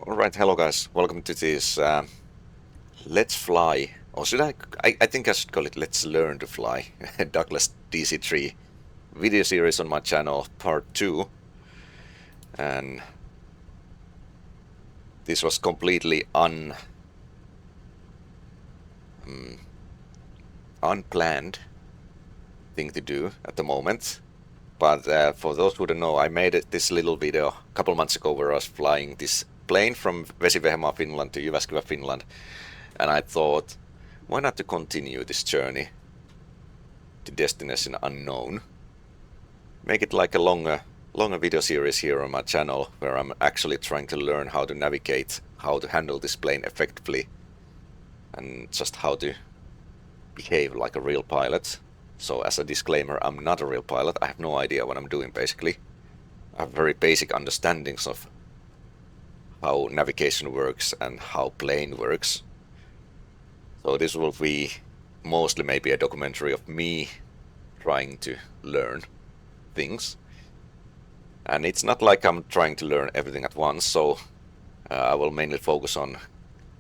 Alright, hello guys, welcome to this Let's Fly, or should I think I should call it Let's Learn to Fly, Douglas DC3 video series on my channel, part 2, and this was completely unplanned thing to do at the moment, but for those who don't know, I made this little video a couple months ago where I was flying this plane from Vesivehmaa, Finland to Jyväskylä, Finland. And I thought, why not to continue this journey to destination unknown? Make it like a longer video series here on my channel, where I'm actually trying to learn how to navigate, how to handle this plane effectively, and just how to behave like a real pilot. So as a disclaimer, I'm not a real pilot. I have no idea what I'm doing, basically. I have very basic understandings of how navigation works and how plane works. So this will be mostly maybe a documentary of me trying to learn things. And it's not like I'm trying to learn everything at once, so I will mainly focus on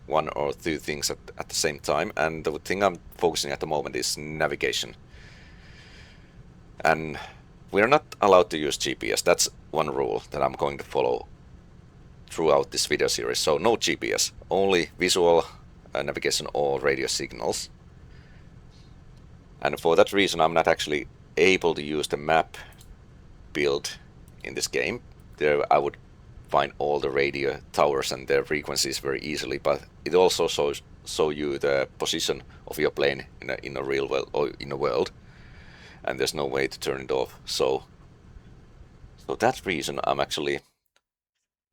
one or two things at the same time. And the thing I'm focusing at the moment is navigation. And we're not allowed to use GPS. That's one rule that I'm going to follow throughout this video series. So no GPS, only visual navigation or radio signals. And for that reason, I'm not actually able to use the map build in this game. There I would find all the radio towers and their frequencies very easily, but it also show you the position of your plane in a real world, or in a world, and there's no way to turn it off. So that reason, I'm actually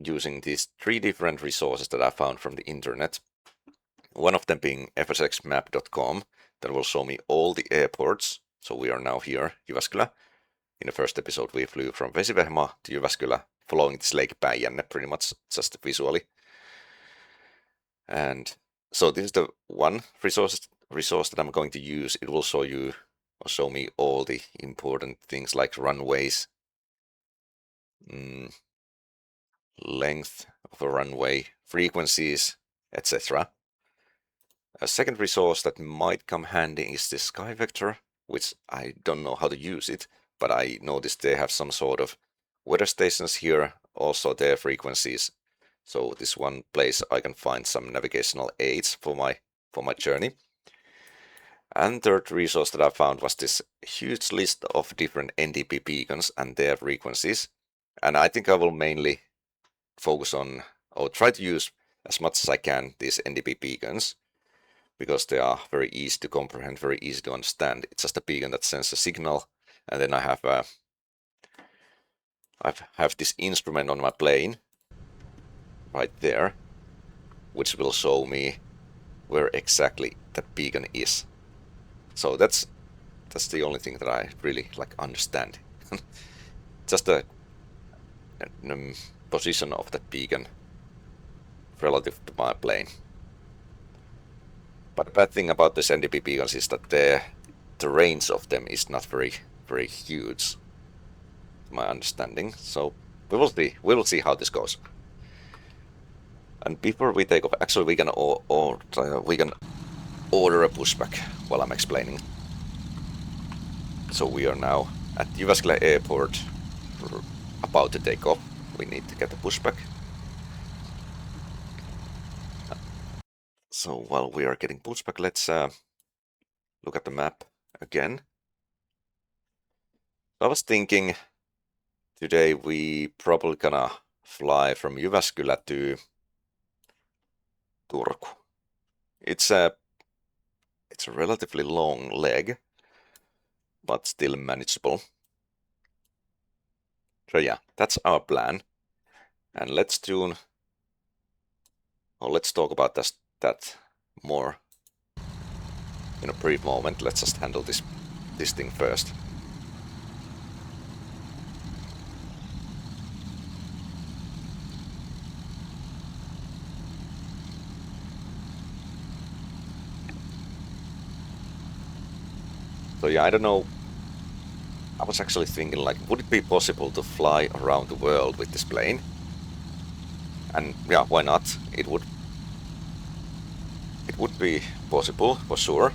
using these 3 different resources that I found from the internet. One of them being FSXmap.com, that will show me all the airports. So we are now here, Jyväskylä. In the first episode we flew from Vesivehmaa to Jyväskylä, following this Lake Päijänne pretty much, just visually. And so this is the one resource that I'm going to use. It will show me all the important things like runways, length of a runway, frequencies, etc. A second resource that might come handy is the Sky Vector, which I don't know how to use it, but I noticed they have some sort of weather stations here, also their frequencies. So this one place I can find some navigational aids for my journey. And third resource that I found was this huge list of different NDP beacons and their frequencies. And I think I will mainly focus on, or try to use as much as I can, these NDP beacons, because they are very easy to comprehend, very easy to understand. It's just a beacon that sends a signal, and then I have this instrument on my plane right there, which will show me where exactly that beacon is. So that's the only thing that I really understand. Just the position of that beacon relative to my plane. But the bad thing about this NDP beacons is that the range of them is not very huge, to my understanding. So we will see how this goes. And before we take off, actually we can order a pushback while I'm explaining. So we are now at Jyväskylä Airport, about to take off. We need to get a pushback. So while we are getting pushback, let's look at the map again. I was thinking today we probably gonna fly from Jyväskylä to Turku. It's a relatively long leg, but still manageable. So yeah, that's our plan. And let's talk about that more in a brief moment. Let's just handle this thing first. So yeah, I don't know. I was actually thinking, would it be possible to fly around the world with this plane? And yeah, why not? It would be possible for sure.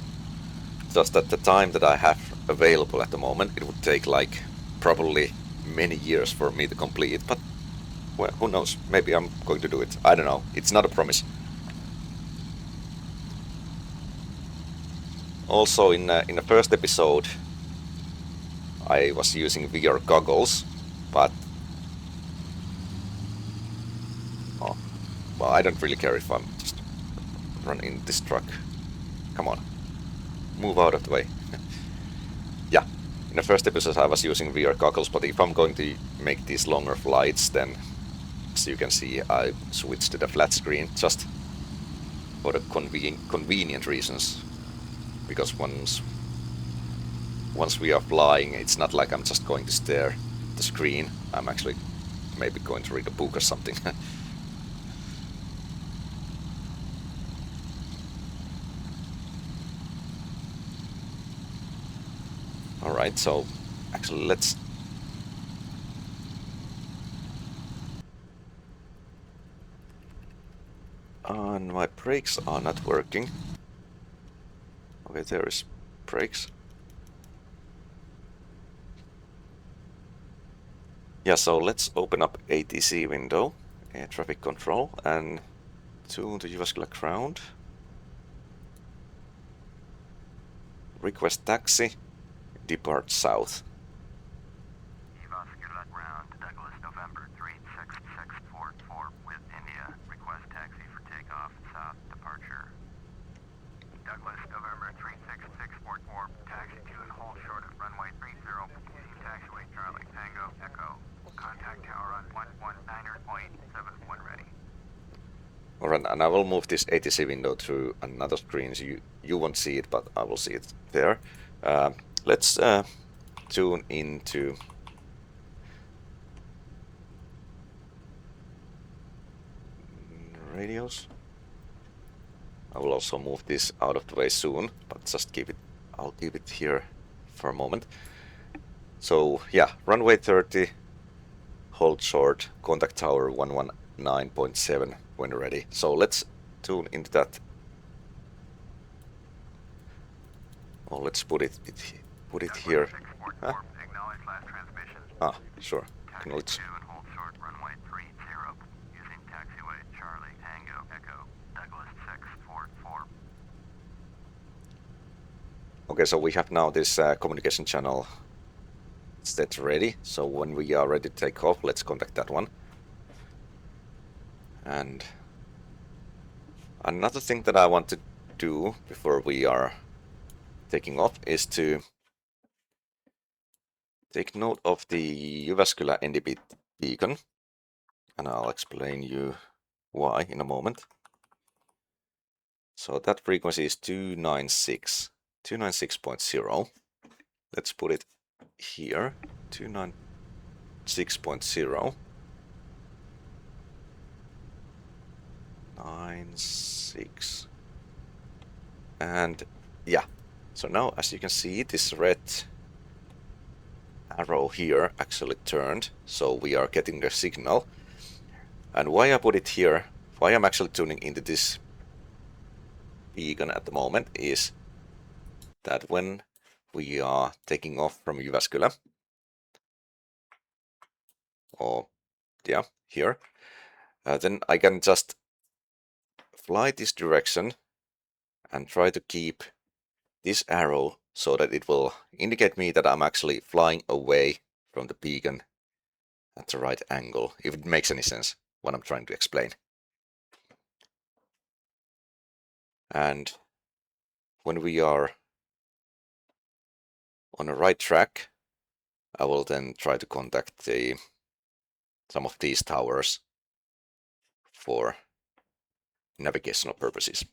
Just at the time that I have available at the moment, it would take like probably many years for me to complete, but well, who knows? Maybe I'm going to do it. I don't know. It's not a promise. Also, in the first episode, I was using VR goggles, but oh, well, I don't really care if I'm just running this truck. Come on, move out of the way. Yeah, in the first episode I was using VR goggles, but if I'm going to make these longer flights, then as you can see, I switched to the flat screen just for the convenient reasons. Because once we are flying, it's not like I'm just going to stare at the screen. I'm actually maybe going to read a book or something. Alright, so actually let's... And my brakes are not working. Okay, there is brakes. Yeah, so let's open up ATC window, air traffic control, and tune the Jyväskylä ground. Request taxi, depart south. Jyväskylä ground, Douglas November 36644 with India. Request taxi for takeoff, south departure. Douglas November 36644, taxi to and hold short of runway 30, using taxiway Charlie Tango Echo. Contact tower on 119.71 ready. Alright, and I will move this ATC window to another screen, so you won't see it, but I will see it there. Let's tune into radios. I will also move this out of the way soon, but just keep it. I'll keep it here for a moment. So yeah, runway 30, hold short, contact tower 119.7 when ready. So let's tune into that. Oh, let's put it here. Huh? Acknowledge last transmission. Ah, sure. Acknowledge. And hold short runway 30, using taxiway Charlie Tango Echo, Douglas 644. Okay, so we have now this communication channel set ready. So when we are ready to take off, let's contact that one. And another thing that I want to do before we are taking off is to take note of the Jyväskylä NDB beacon, and I'll explain you why in a moment. So that frequency is 296.0. Let's put it here, 296.0. 96. And yeah, so now as you can see, this red arrow here actually turned, so we are getting the signal. And why I put it here, why I'm actually tuning into this beacon at the moment, is that when we are taking off from Jyväskylä, or yeah, here, then I can just fly this direction and try to keep this arrow so that it will indicate me that I'm actually flying away from the beacon at the right angle, if it makes any sense what I'm trying to explain. And when we are on the right track, I will then try to contact some of these towers for navigational purposes.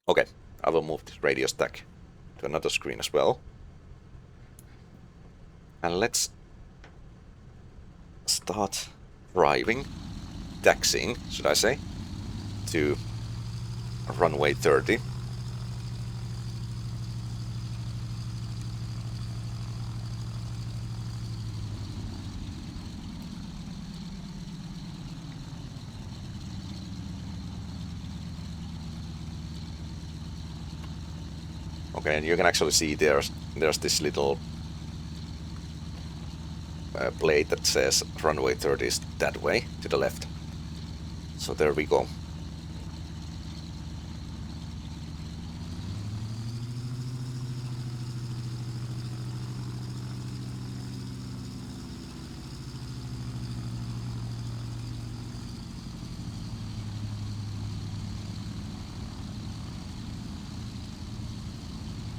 Okay, I will move this radio stack to another screen as well. And let's start driving, taxiing, should I say, to runway 30. Okay, and you can actually see there's this little plate that says runway 30 is that way, to the left. So there we go.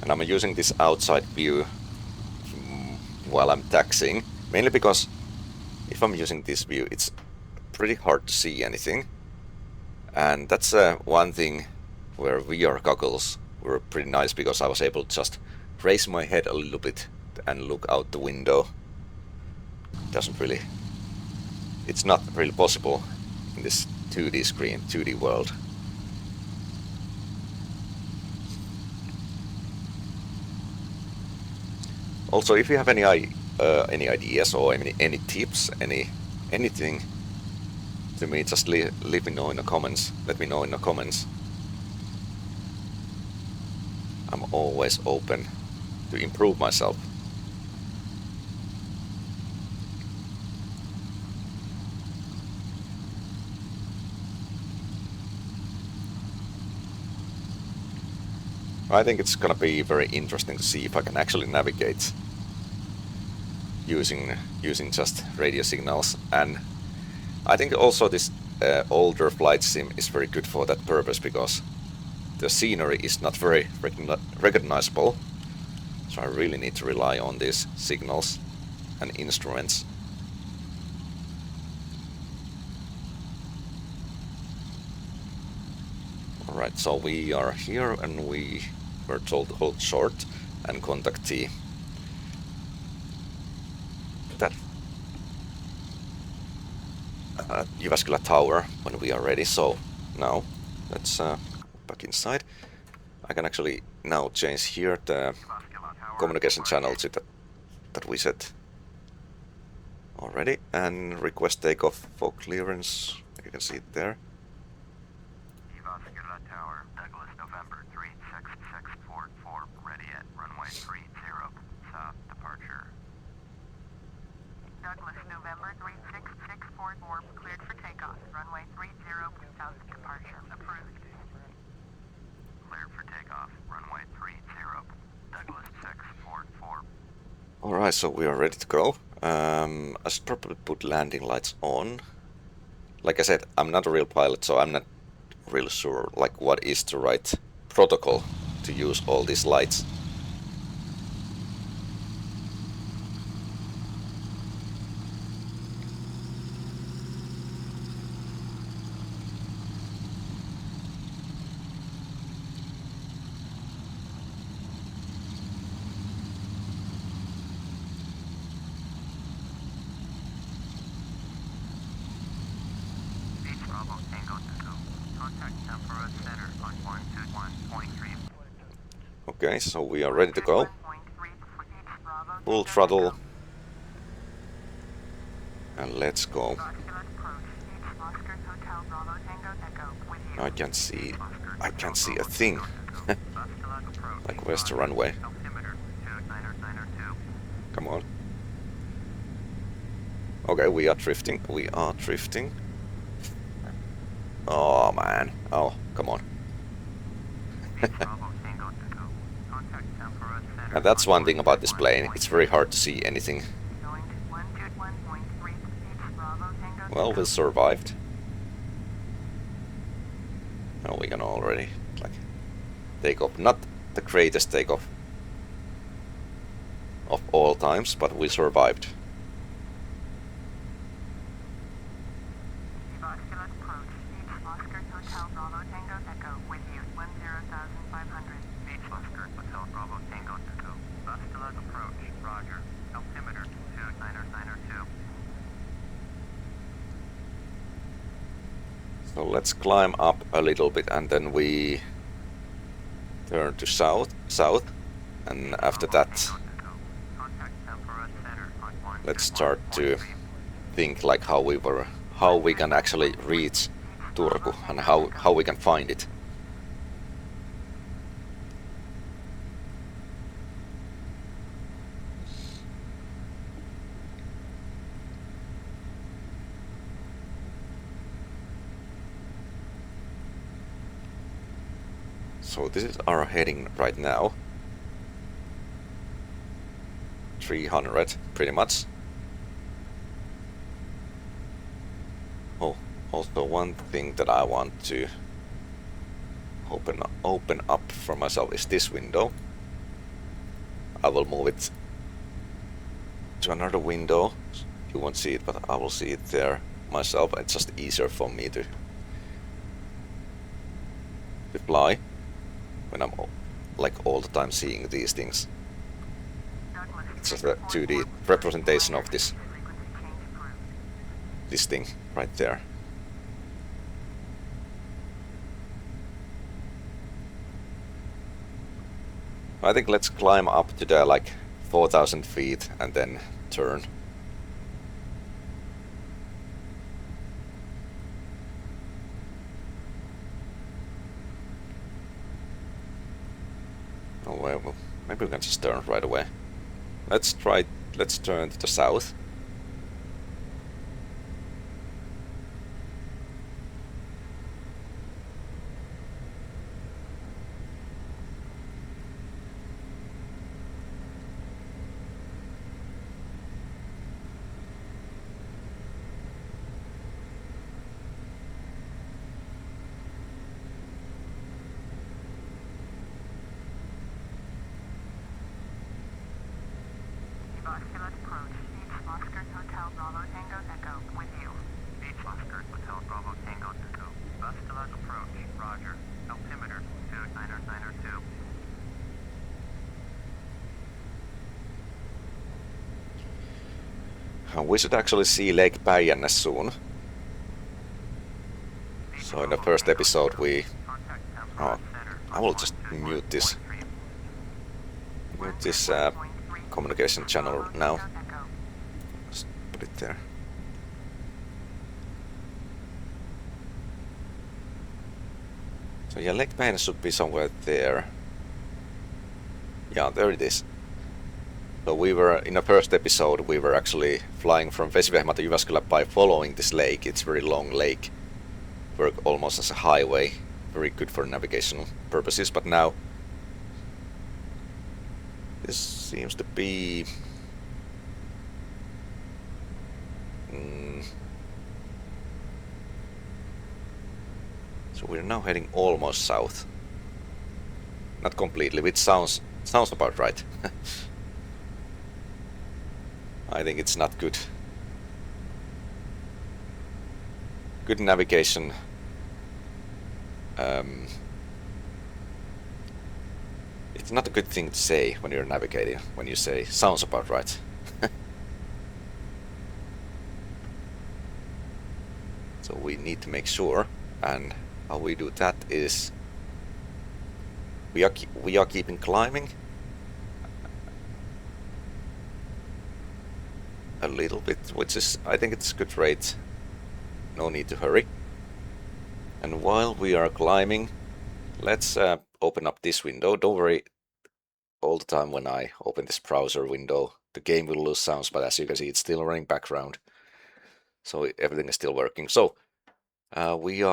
And I'm using this outside view while I'm taxiing, mainly because if I'm using this view, it's pretty hard to see anything. And that's one thing where VR goggles were pretty nice, because I was able to just raise my head a little bit and look out the window. It's not really possible in this 2D screen, 2D world. Also, if you have any ideas or any tips, anything to me, just let me know in the comments. Let me know in the comments. I'm always open to improve myself. I think it's gonna be very interesting to see if I can actually navigate using just radio signals. And I think also this older flight sim is very good for that purpose, because the scenery is not very recognizable. So I really need to rely on these signals and instruments. Alright, so we are here and we were told to hold short and contact that Jyväskylä tower when we are ready. So now let's back inside. I can actually now change here the communication channel to that we set already, and request takeoff for clearance. You can see it there. Jyväskylä tower, Douglas November 36644, ready at runway 30, south departure. Douglas November 36644, cleared for takeoff, runway 30, south departure, approved. Cleared for takeoff, runway 30, Douglas 644. Alright, so we are ready to go. I should probably put landing lights on. Like I said, I'm not a real pilot, so I'm not really sure like what is the right protocol to use all these lights. Bravo Tango Echo. Contact Temperate Center on 121.3. Okay, so we are ready to go. Full throttle. And let's go. I can't see a thing. Like, where's the runway? Come on. Okay, we are drifting. Oh man. Oh, come on. And that's one thing about this plane. It's very hard to see anything. Well, we survived. Now we can already like take off. Not the greatest takeoff of all times, but we survived. So let's climb up a little bit and then we turn to south, and after that let's start to think like how we can actually reach Turku and how we can find it. So this is our heading right now. 300, pretty much. Oh, also one thing that I want to open up for myself is this window. I will move it to another window. You won't see it, but I will see it there myself. It's just easier for me to fly when I'm like all the time seeing these things. It's just a 2D representation of this thing right there. I think let's climb up to the like 4,000 feet and then turn. Oh well, maybe we can just turn right away. Let's turn to the south. Jyväskylä approach. Beach Oscar Hotel Bravo Tango Echo with you. Beach Oscar Hotel Bravo Tango Echo. Jyväskylä approach. Roger. Altimeter 29902. We should actually see Lake Päijänne soon. So in the first episode we... Oh, I will just mute this communication channel now. Just put it there. So yeah, Lake Päijänne should be somewhere there. Yeah, there it is. So we were, in the first episode, we were actually flying from Vesivehmaa to Jyväskylä by following this lake. It's a very long lake. Work almost as a highway. Very good for navigational purposes, but now this seems to be... So we're now heading almost south. Not completely, which sounds about right. I think it's not good. Good navigation. It's not a good thing to say when you're navigating, when you say sounds about right. So we need to make sure, and how we do that is we are keeping climbing a little bit, which is, I think it's a good rate. No need to hurry. And while we are climbing, let's open up this window. Don't worry, all the time when I open this browser window, the game will lose sounds, but as you can see, it's still running background. So everything is still working. So we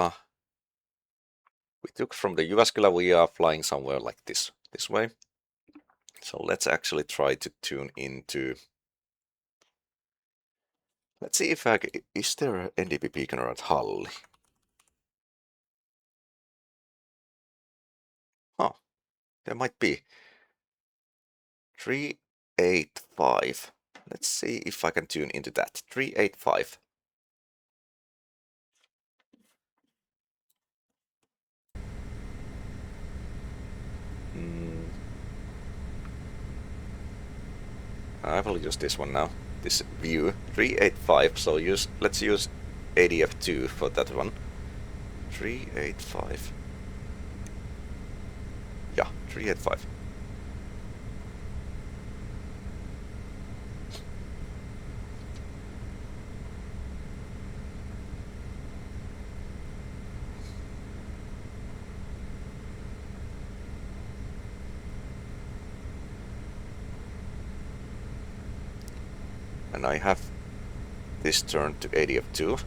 took from the Jyväskylä, we are flying somewhere like this way. So let's actually try to tune into... Let's see if is there an NDP beacon around Halli? Oh, there might be. 385. Let's see if I can tune into that. 385. I will use this one now. This view 385. So let's use ADF2 for that one. 385. Yeah, 385. And I have this turned to ADF2.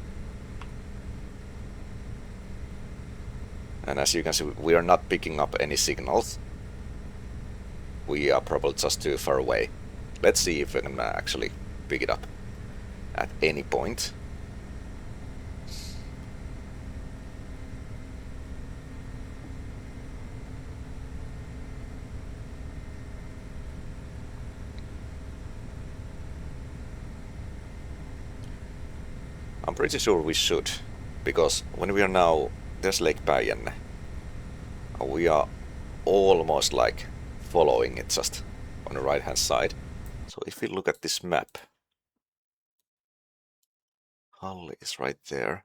And as you can see, we are not picking up any signals. We are probably just too far away. Let's see if we can actually pick it up at any point. I'm pretty sure we should, because when we are now, there's Lake Päijänne. We are almost like following it just on the right hand side. So if we look at this map, Hull is right there.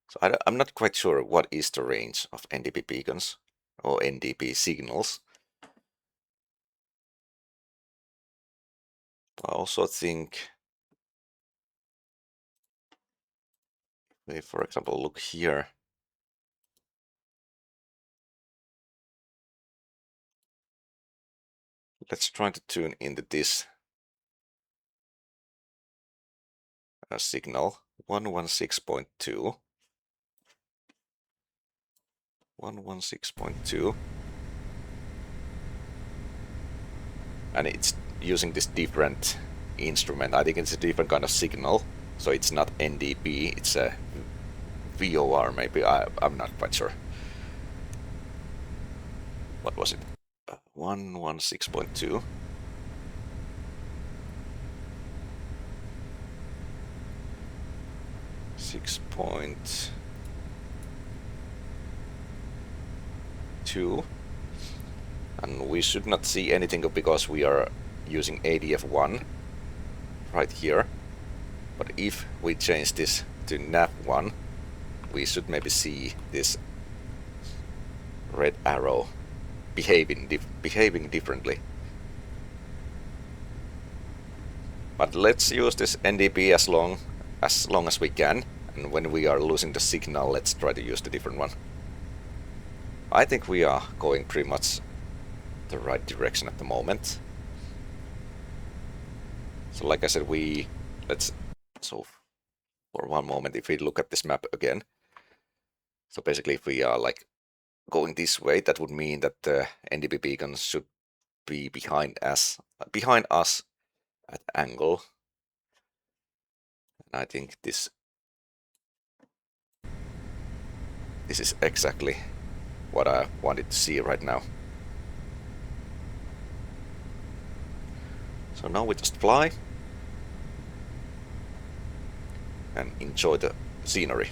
So I'm not quite sure what is the range of NDP beacons or NDP signals. I also think, if, for example, look here. Let's try to tune into this signal 116.2. 116.2. And it's using this different instrument. I think it's a different kind of signal. So it's not NDP, it's a VOR maybe. I'm not quite sure. What was it? 116.2. .2, and we should not see anything because we are using ADF1 right here. But if we change this to NAV1, we should maybe see this red arrow behaving differently. But let's use this NDP as long as we can, and when we are losing the signal, let's try to use the different one. I think we are going pretty much the right direction at the moment. So like I said, so for one moment, if we look at this map again, so basically if we are like going this way, that would mean that the NDP beacons should be behind us at angle. And I think this is exactly what I wanted to see right now. So now we just fly and enjoy the scenery.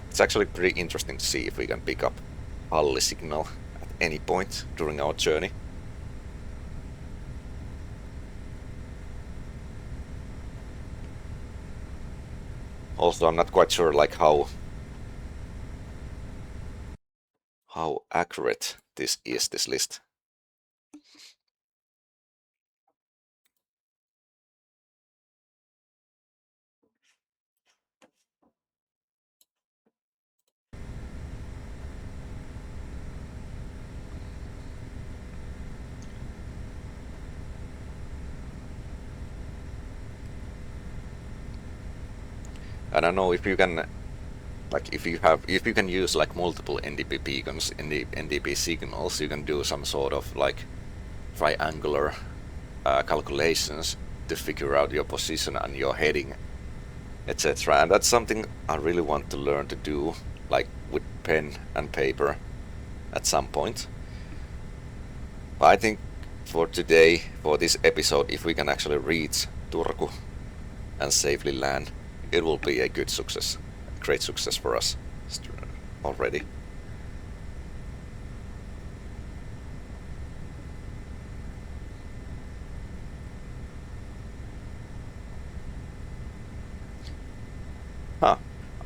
It's actually pretty interesting to see if we can pick up Halli signal at any point during our journey. Also, I'm not quite sure like how accurate this list. And I know if you can, like if you can use like multiple NDP beacons in the NDP signals, you can do some sort of like triangular calculations to figure out your position and your heading, etc. And that's something I really want to learn to do, like with pen and paper at some point. But I think for today, for this episode, if we can actually reach Turku and safely land, it will be a good success, a great success for us already.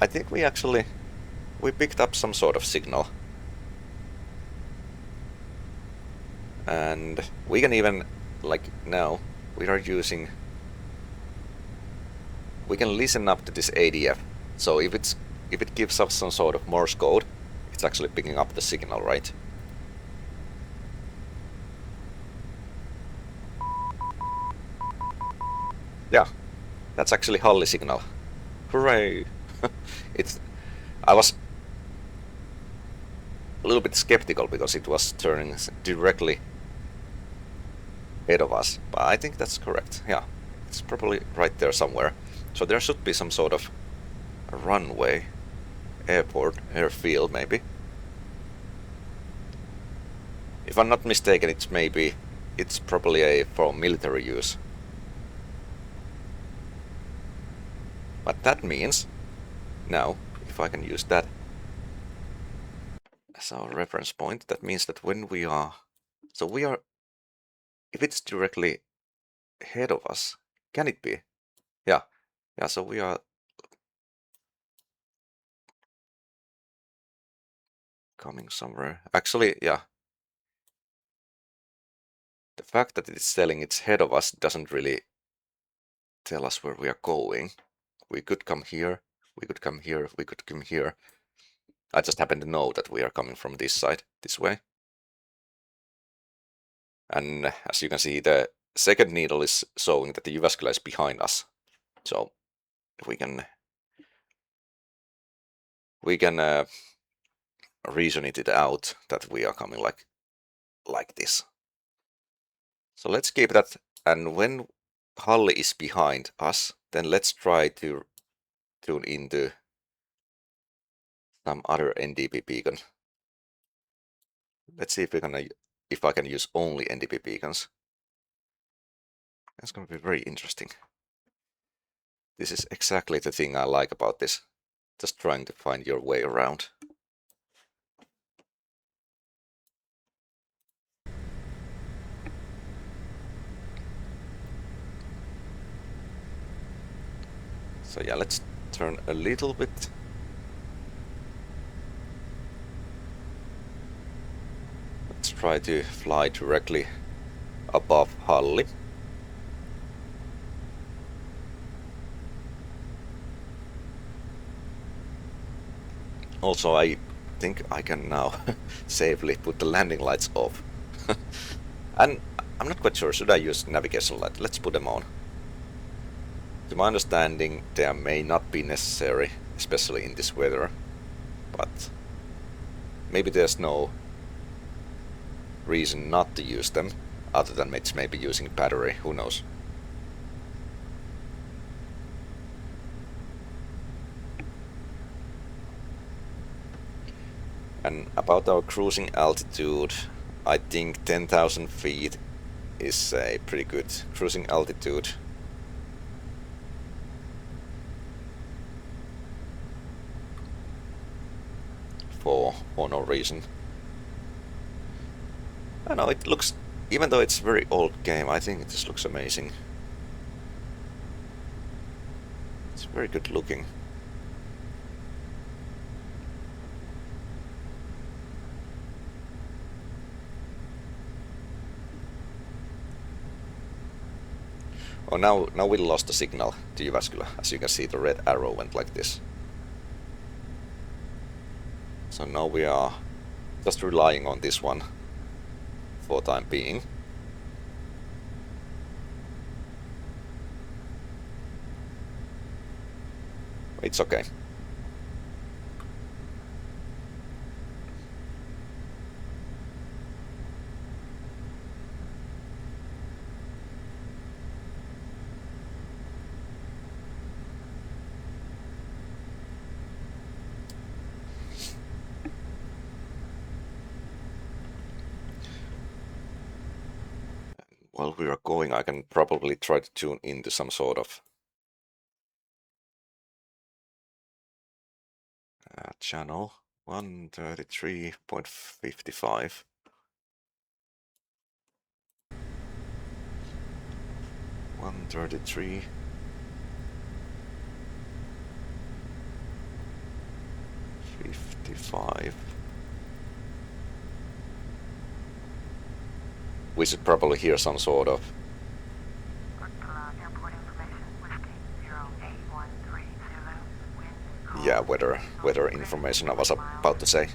I think we picked up some sort of signal. And we can even, like now, we can listen up to this ADF. So if it gives us some sort of Morse code, it's actually picking up the signal, right? Yeah, That's actually Halli signal. Hooray! I was a little bit skeptical because it was turning directly ahead of us, but I think that's correct. Yeah, it's probably right there somewhere. So there should be some sort of a runway, airport, airfield maybe. If I'm not mistaken, it's probably for military use. But that means, now, if I can use that as our reference point, that means that when we are, so we are, if it's directly ahead of us, can it be? Yeah, so we are coming somewhere. Actually, yeah. The fact that it's telling it's ahead of us doesn't really tell us where we are going. We could come here, we could come here, we could come here. I just happen to know that we are coming from this side, this way. And as you can see, the second needle is showing that the Jyväskylä is behind us. So we can reason it out that we are coming like this. So let's keep that. And when Halli is behind us, then let's try to tune into some other NDP beacon. Let's see if I can use only NDP beacons. That's going to be very interesting. This is exactly the thing I like about this. Just trying to find your way around. So yeah, let's turn a little bit. Let's try to fly directly above Halli. Also, I think I can now safely put the landing lights off. And I'm not quite sure, should I use navigation light? Let's put them on. To my understanding, they may not be necessary, especially in this weather, but maybe there's no reason not to use them, other than it's maybe using battery, who knows. And about our cruising altitude, I think 10,000 feet is a pretty good cruising altitude. For no reason. I know it looks, even though it's a very old game, I think it just looks amazing. It's very good looking. Oh, now we lost the signal to Jyväskylä. As you can see, the red arrow went like this. So now we are just relying on this one for time being. It's okay. While we are going, I can probably try to tune into some sort of channel 133.55. 133. We should probably hear some sort of weather information I was about to say.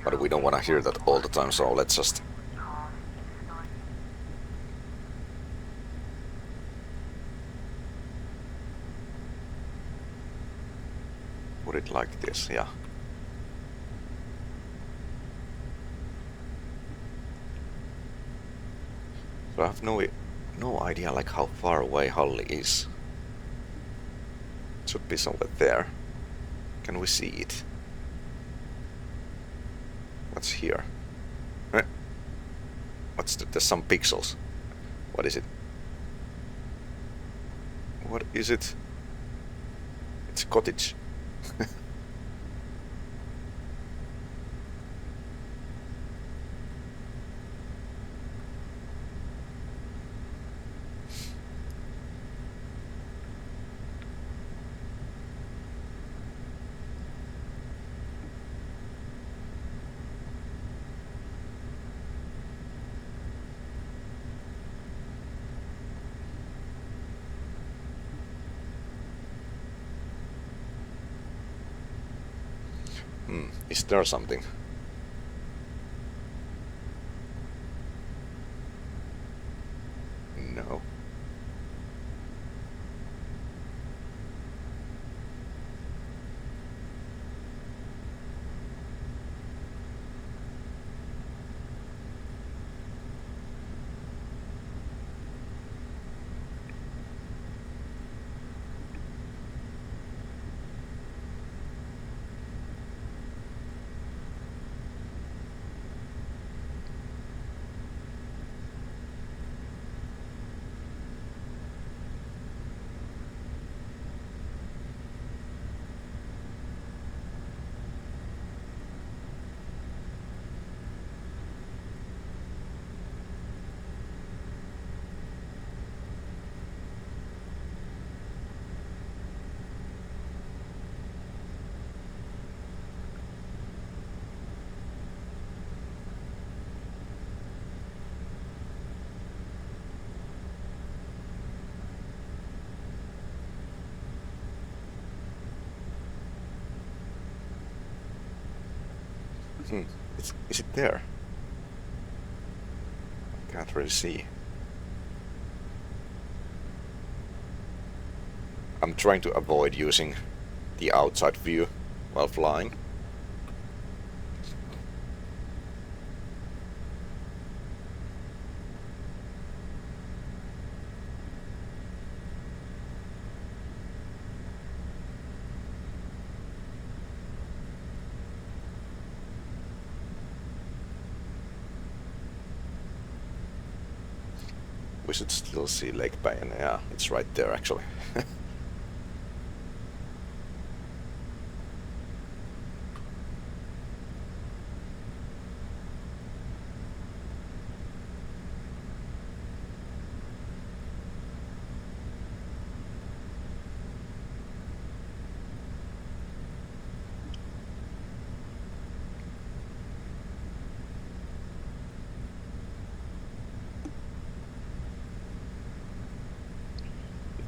But we don't want to hear that all the time, so let's just... put it like this, yeah. So I have no idea like how far away Halli is. It should be somewhere there. Can we see it? What's here? There's some pixels. What is it? What is it? It's a cottage. Is there something? No. Is it there? I can't really see. I'm trying to avoid using the outside view while flying. We should still see Lake Bayern. Yeah, it's right there actually.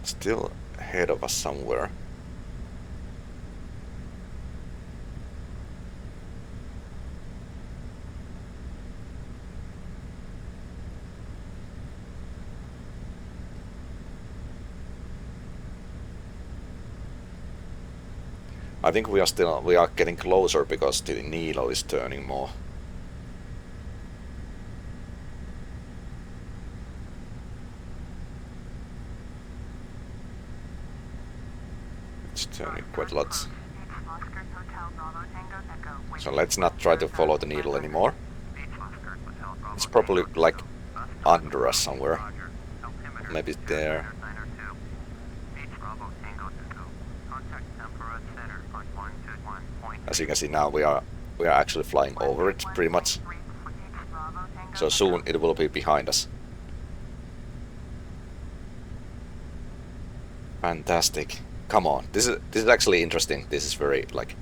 Still ahead of us somewhere. I think we are getting closer because the needle is turning more. It's turning quite lots. So let's not try to follow the needle anymore. It's probably like under us somewhere. Maybe there. As you can see now, we are actually flying over it pretty much. So soon it will be behind us. Fantastic. Come on. This is actually interesting. This is very like,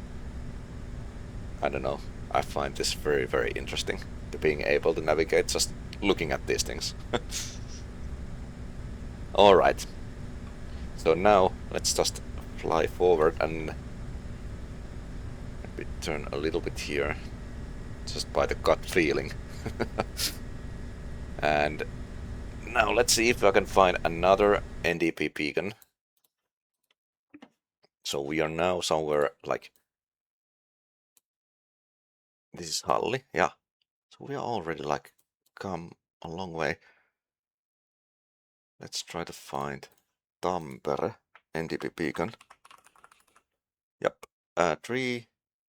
I don't know. I find this very, very interesting. To being able to navigate just looking at these things. Alright. So now let's just fly forward and maybe turn a little bit here. just by the gut feeling. And now let's see if I can find another NDP beacon. So we are now somewhere like... This is Halli, yeah. So we are already like come a long way. Let's try to find Tampere NDP beacon. Yep, 3,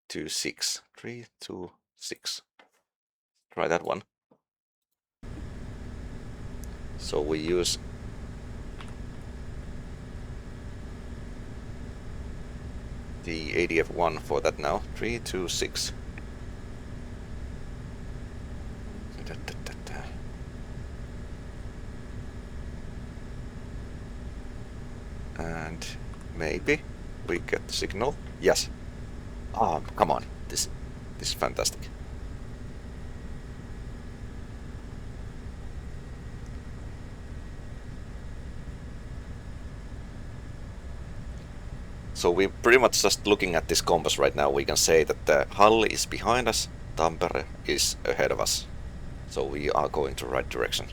2, 6. 3, 2, 6. Try that one. So we use the ADF1 for that now. 3, 2, 6. And maybe we get the signal. Yes. Oh, come on. This is fantastic. So we're pretty much just looking at this compass right now. We can say that the Halli is behind us, Tampere is ahead of us. So we are going to the right direction.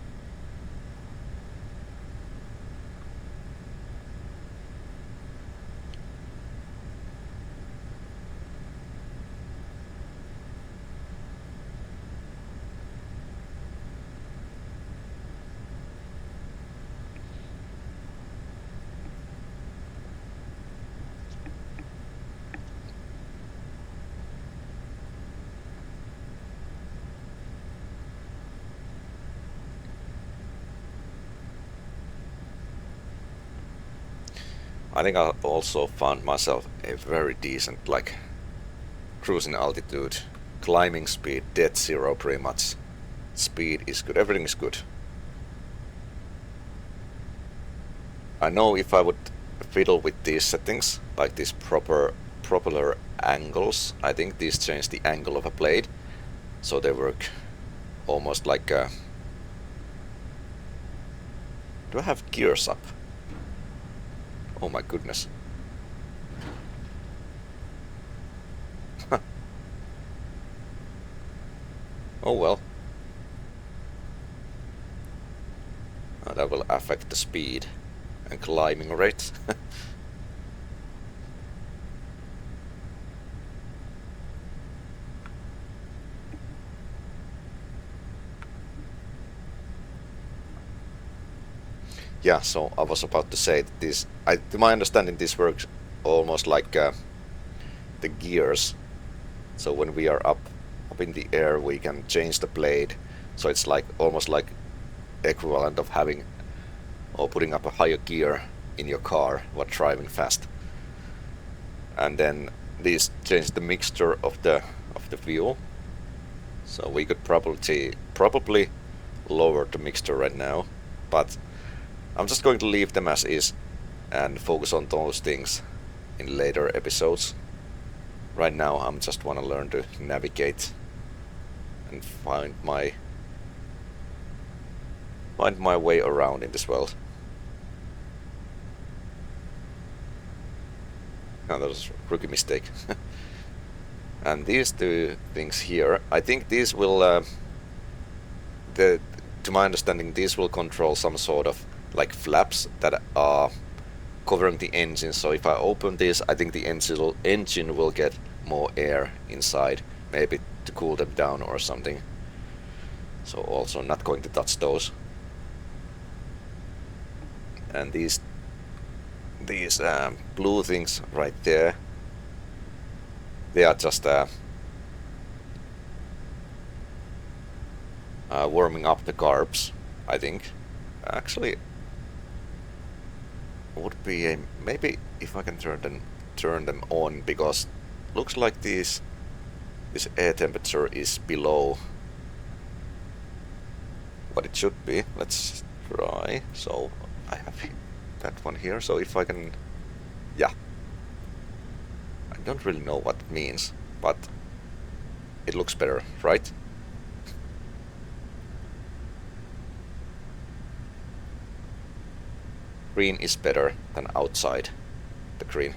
I think I also found myself a very decent, like, cruising altitude, climbing speed, dead zero pretty much. Speed is good, everything is good. I know if I would fiddle with these settings, like these propeller angles, I think these change the angle of a blade, so they work almost like a... Do I have gears up? Oh my goodness. Oh well. That will affect the speed and climbing rate. Yeah, so I was about to say that this, to my understanding, this works almost like the gears. So when we are up in the air, we can change the blade. So it's like almost like equivalent of having or putting up a higher gear in your car while driving fast. And then these change the mixture of the fuel. So we could probably lower the mixture right now, but I'm just going to leave them as is and focus on those things in later episodes. Right now I'm just want to learn to navigate and find my way around in this world. Oh, that was a rookie mistake. And these two things here, I think these will to my understanding, these will control some sort of like flaps that are covering the engine. So if I open this, I think the engine will get more air inside, maybe to cool them down or something. So also not going to touch those. And these blue things right there, they are just warming up the carbs, I think. Actually, would be a maybe if I can turn them on, because looks like this air temperature is below what it should be. Let's try. So I have that one here. So if I can, yeah. I don't really know what it means, but it looks better, right? Green is better than outside the green.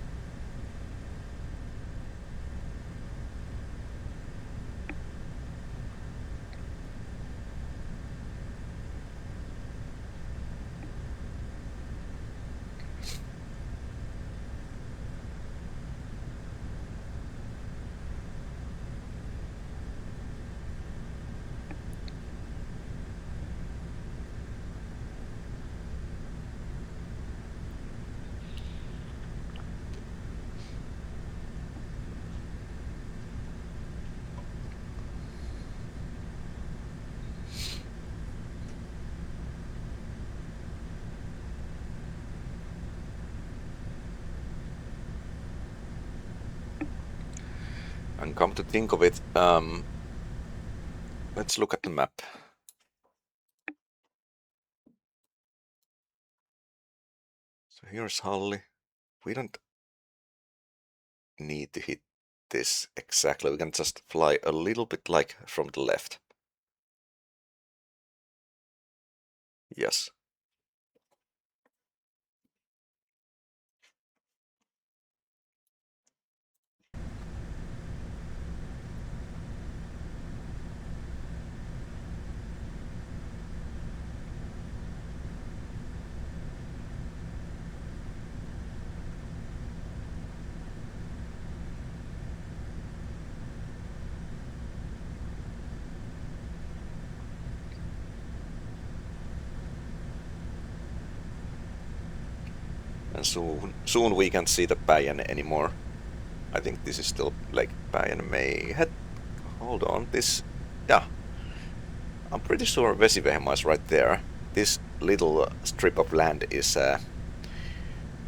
And come to think of it, let's look at the map. So here's Halli. We don't need to hit this exactly. We can just fly a little bit like from the left. Yes. And soon we can't see the Päijänne anymore. I think this is still like Päijänne. Hold on, this... Yeah. I'm pretty sure Vesivehmaa is right there. This little strip of land is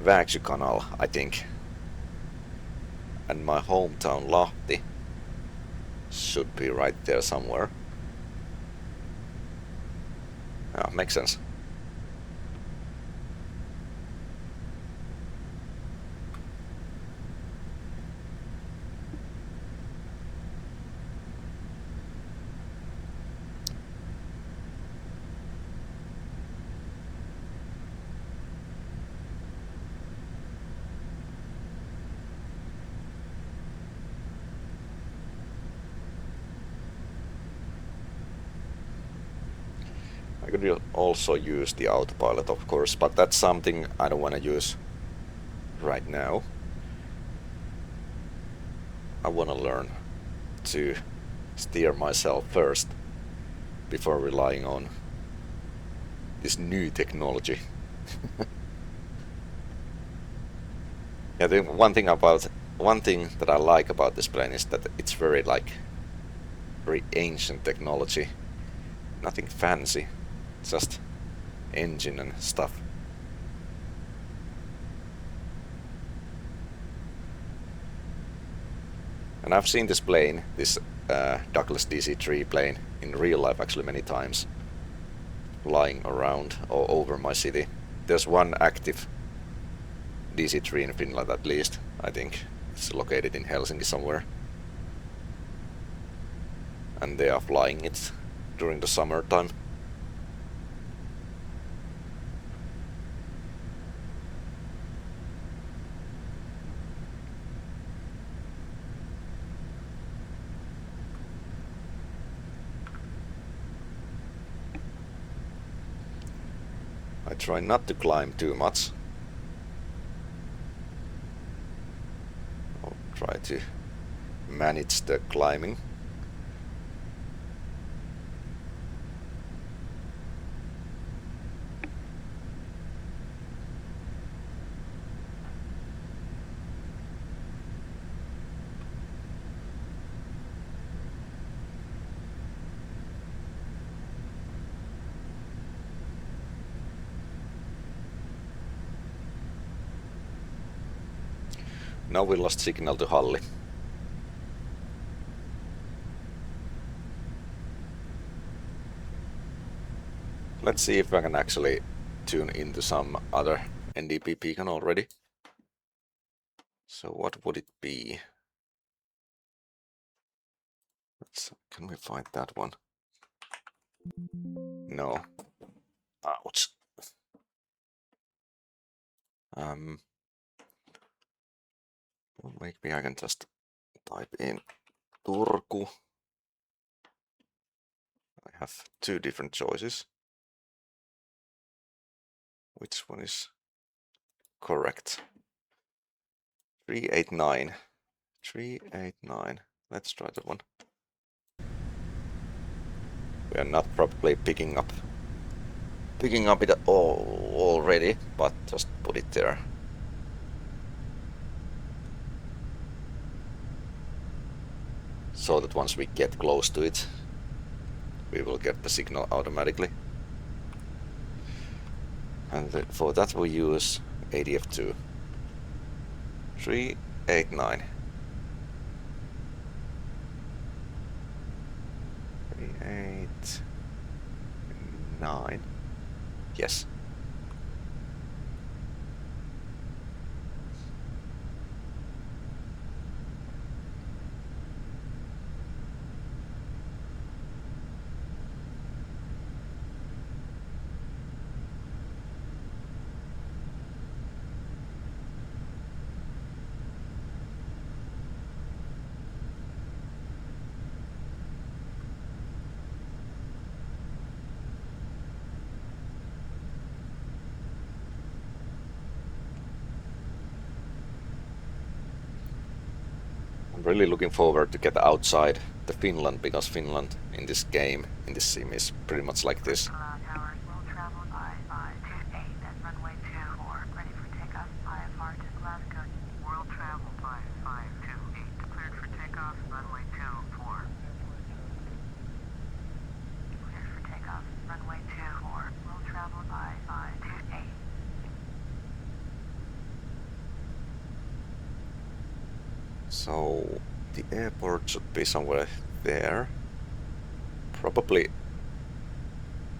Jyväskylä, I think. And my hometown Lahti should be right there somewhere. Yeah, makes sense. I could also use the autopilot, of course, but that's something I don't want to use right now. I want to learn to steer myself first before relying on this new technology. Yeah, the one thing that I like about this plane is that it's very ancient technology. Nothing fancy. Just engine and stuff. And I've seen this plane, this Douglas DC3 plane, in real life actually many times, flying around or over my city. There's one active DC3 in Finland at least, I think. It's located in Helsinki somewhere. And they are flying it during the summertime. I try not to climb too much. I'll try to manage the climbing. Now we lost signal to Halli. Let's see if I can actually tune into some other NDP beacon already. So what would it be? Can we find that one? No. Ouch. Well, maybe I can just type in Turku. I have two different choices. Which one is correct? 389. 389. Let's try that one. We are not probably picking up it all already, but just put it there. So that once we get close to it, we will get the signal automatically. And for that we use ADF2. 389. 9. Yes. I'm really looking forward to get outside the Finland, because Finland in this game, in this sim, is pretty much like this. Towers will travel by 528 at runway 24. Ready for takeoff. IFR to Glasgow. World travel by 528. Cleared for takeoff, runway 24. Cleared for takeoff. Runway 24. Will travel by 528. So the airport should be somewhere there. Probably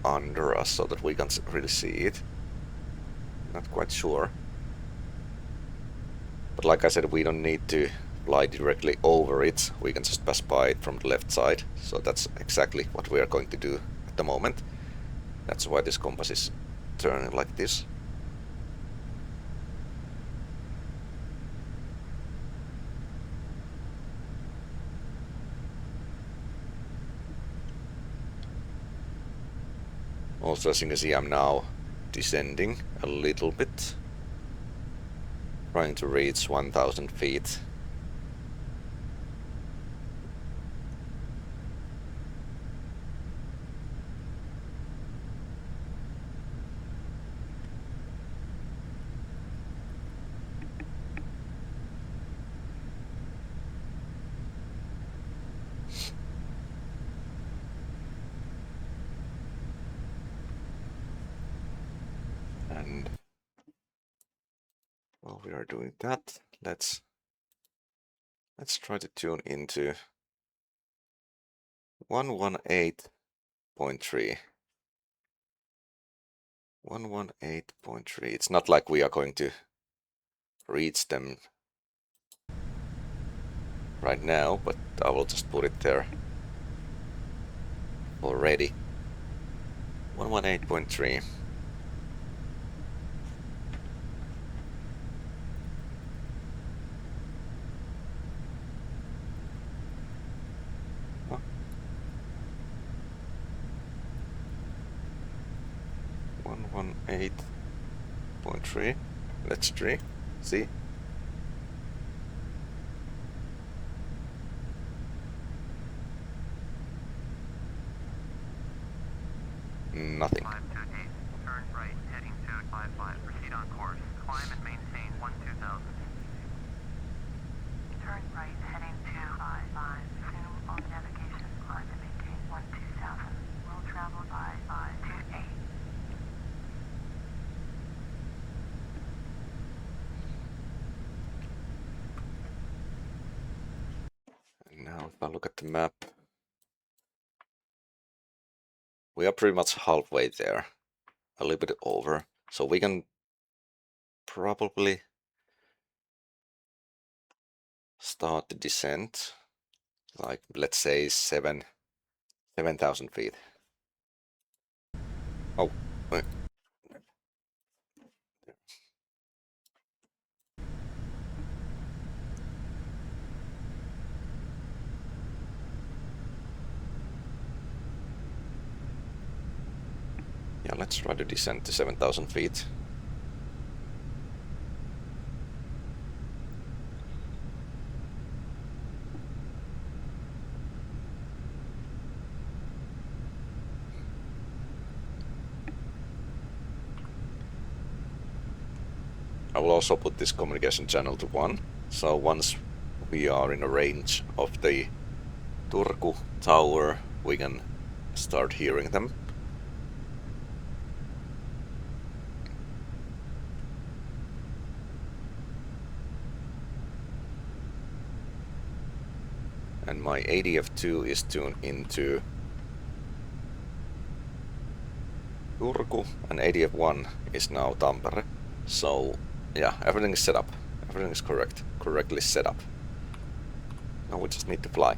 under us so that we can really see it. Not quite sure. But like I said, we don't need to fly directly over it. We can just pass by it from the left side. So that's exactly what we are going to do at the moment. That's why this compass is turning like this. Also, as you can see, I'm now descending a little bit, trying to reach 1000 feet. And while we are doing that, let's try to tune into 118.3. 118.3. It's not like we are going to reach them right now, but I will just put it there already. 118.3. Oh. 118.3. Let's see. Nothing. 528. Turn right, heading 255. Proceed on course. Climb and maintain 12,000. Turn right, heading 255. Zoom on navigation. Climb and maintain 12,000. Will travel by 528. And now if I look at the map, we are pretty much halfway there, a little bit over, so we can probably start the descent, like let's say 7,000 feet. Oh, wait. Yeah, let's try to descend to 7,000 feet. I will also put this communication channel to 1, so once we are in a range of the Turku tower, we can start hearing them. And my ADF2 is tuned into Turku and ADF1 is now Tampere. So yeah, everything is set up. Everything is correctly set up. Now we just need to fly.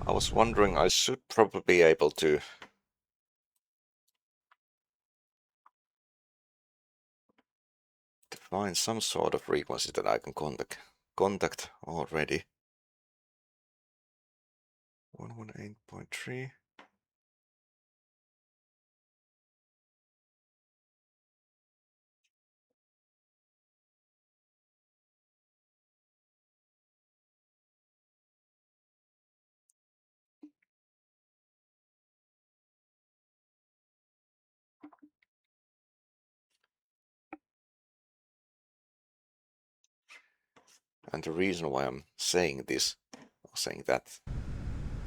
I was wondering, I should probably be able to find some sort of frequency that I can contact already. 118.3. And the reason why I'm saying this, or saying that,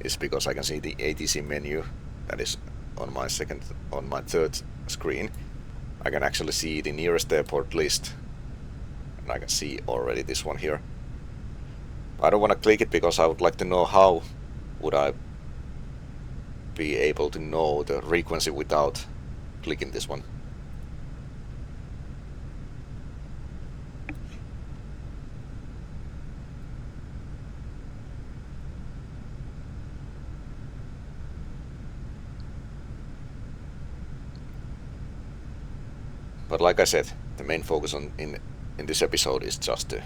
is because I can see the ATC menu that is on my third screen. I can actually see the nearest airport list, and I can see already this one here. I don't want to click it because I would like to know how would I be able to know the frequency without clicking this one. But like I said, the main focus in this episode is just to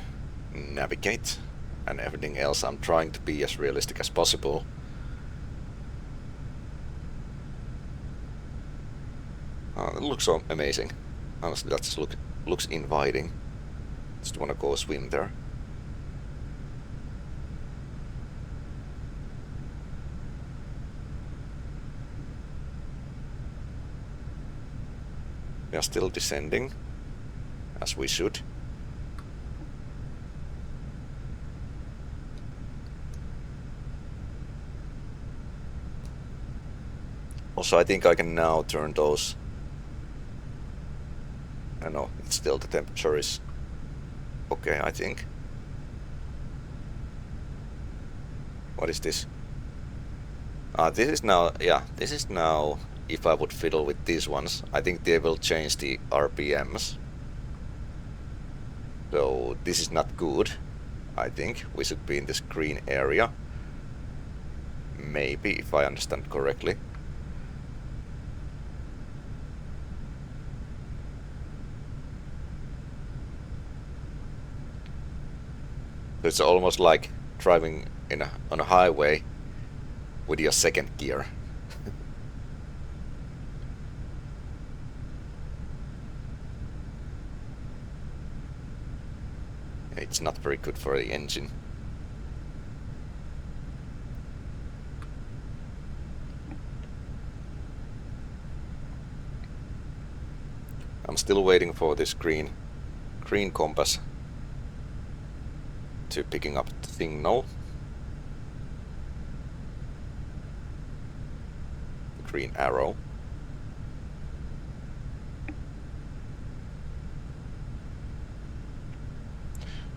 navigate, and everything else I'm trying to be as realistic as possible. It looks so amazing. Honestly, that just looks inviting. Just wanna go swim there. We are still descending, as we should. Also, I think I can now turn those. I know, it's still the temperature is okay, I think. What is this? This is now, yeah, this is now, if I would fiddle with these ones, I think they will change the RPMs. So this is not good, I think. We should be in this green area. Maybe, if I understand correctly. It's almost like driving on a highway with your second gear. It's not very good for the engine. still waiting for this green compass to picking up the signal. Green arrow.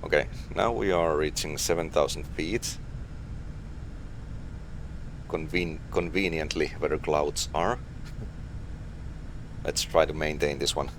Okay, now we are reaching 7,000 feet. Conveniently where the clouds are. Let's try to maintain this one.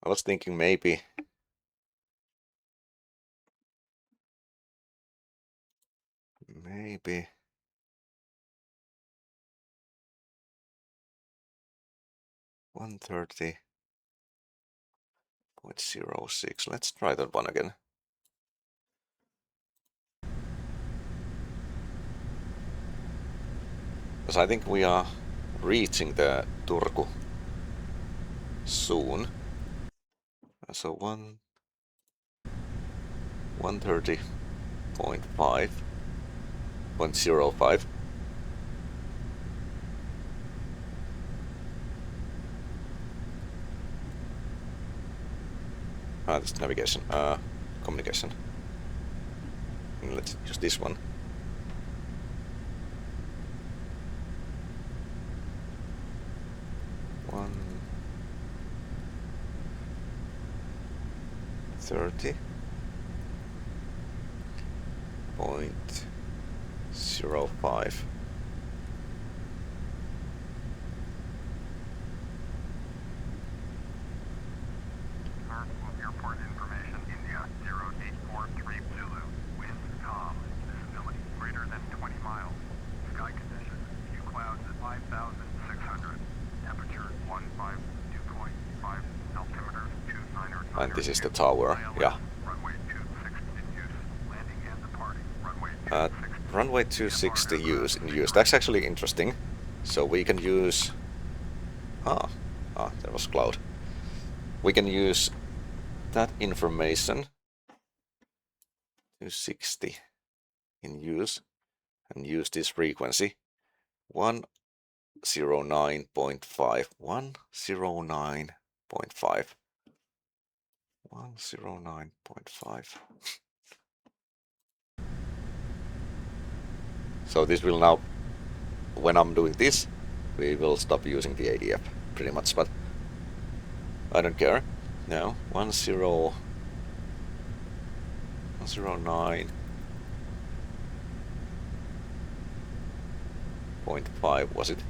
I was thinking maybe maybe 130.06. Let's try that one again. Because I think we are reaching the Turku soon. So 130.5.05. This is navigation, communication. Let's use this one. One 30.05. Airport information, India 0843 Zulu. Wind calm. Visibility greater than 20 miles. Sky conditions, few clouds at 5,600. Temperature 152.5. Altimeter 29. And this is the tower, yeah. Runway 26 in use. Landing and departing. Runway 260 in use. That's actually interesting. So we can use... there was cloud. We can use that information, 260 in use, and use this frequency, 109.5, 109.5, 109.5. So this will now, when I'm doing this, we will stop using the ADF pretty much, but I don't care. No, 109.5 was it?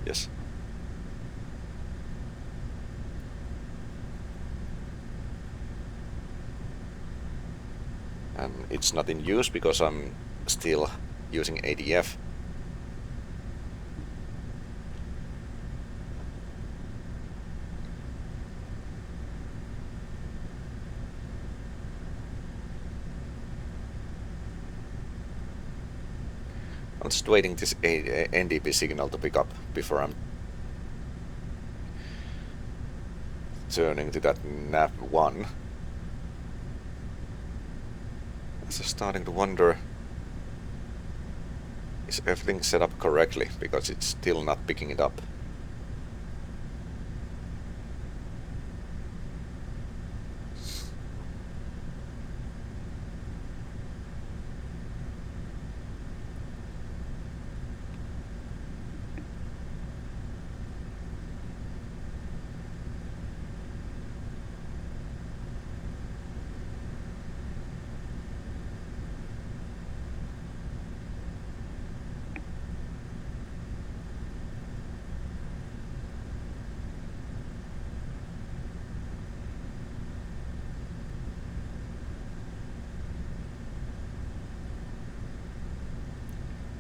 Yes. it's not in use because I'm still using ADF. I'm just waiting this NDP signal to pick up before I'm turning to that nav1. I'm just starting to wonder, is everything set up correctly, because it's still not picking it up.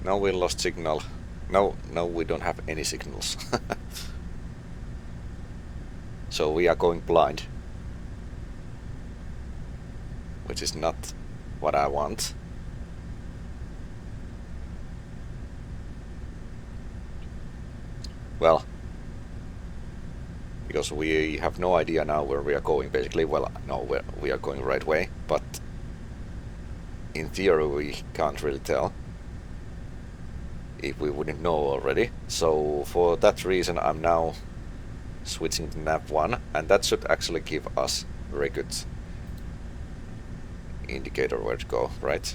Now we lost signal. No, we don't have any signals. So we are going blind. Which is not what I want. Well, because we have no idea now where we are going, basically. Well, no, we are going the right way, but in theory we can't really tell if we wouldn't know already. So for that reason I'm now switching to nav1, and that should actually give us a very good indicator where to go, right?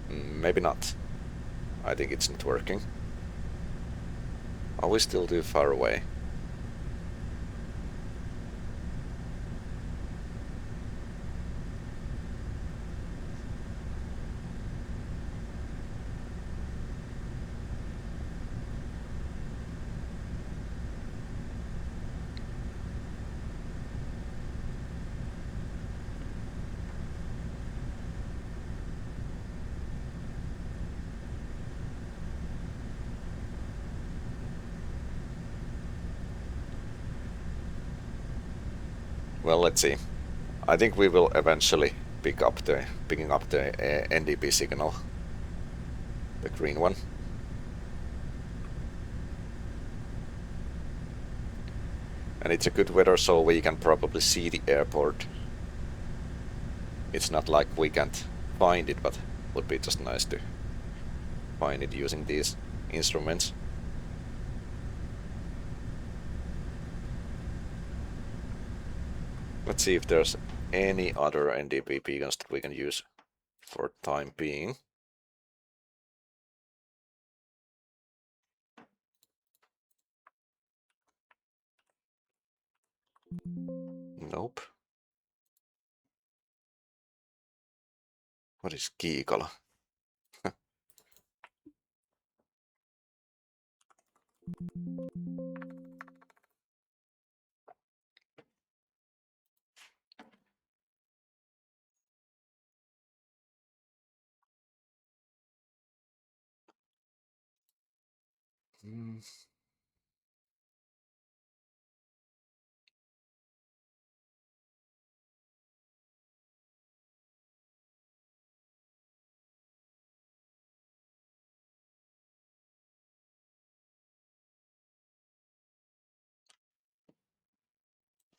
Maybe not. I think it's not working. Are we still too far away? Well, let's see. I think we will eventually picking up the NDP signal, the green one. And it's a good weather, so we can probably see the airport. It's not like we can't find it, but would be just nice to find it using these instruments. Let's see if there's any other NDP beacons that we can use for time being. Nope. What is Kiikala?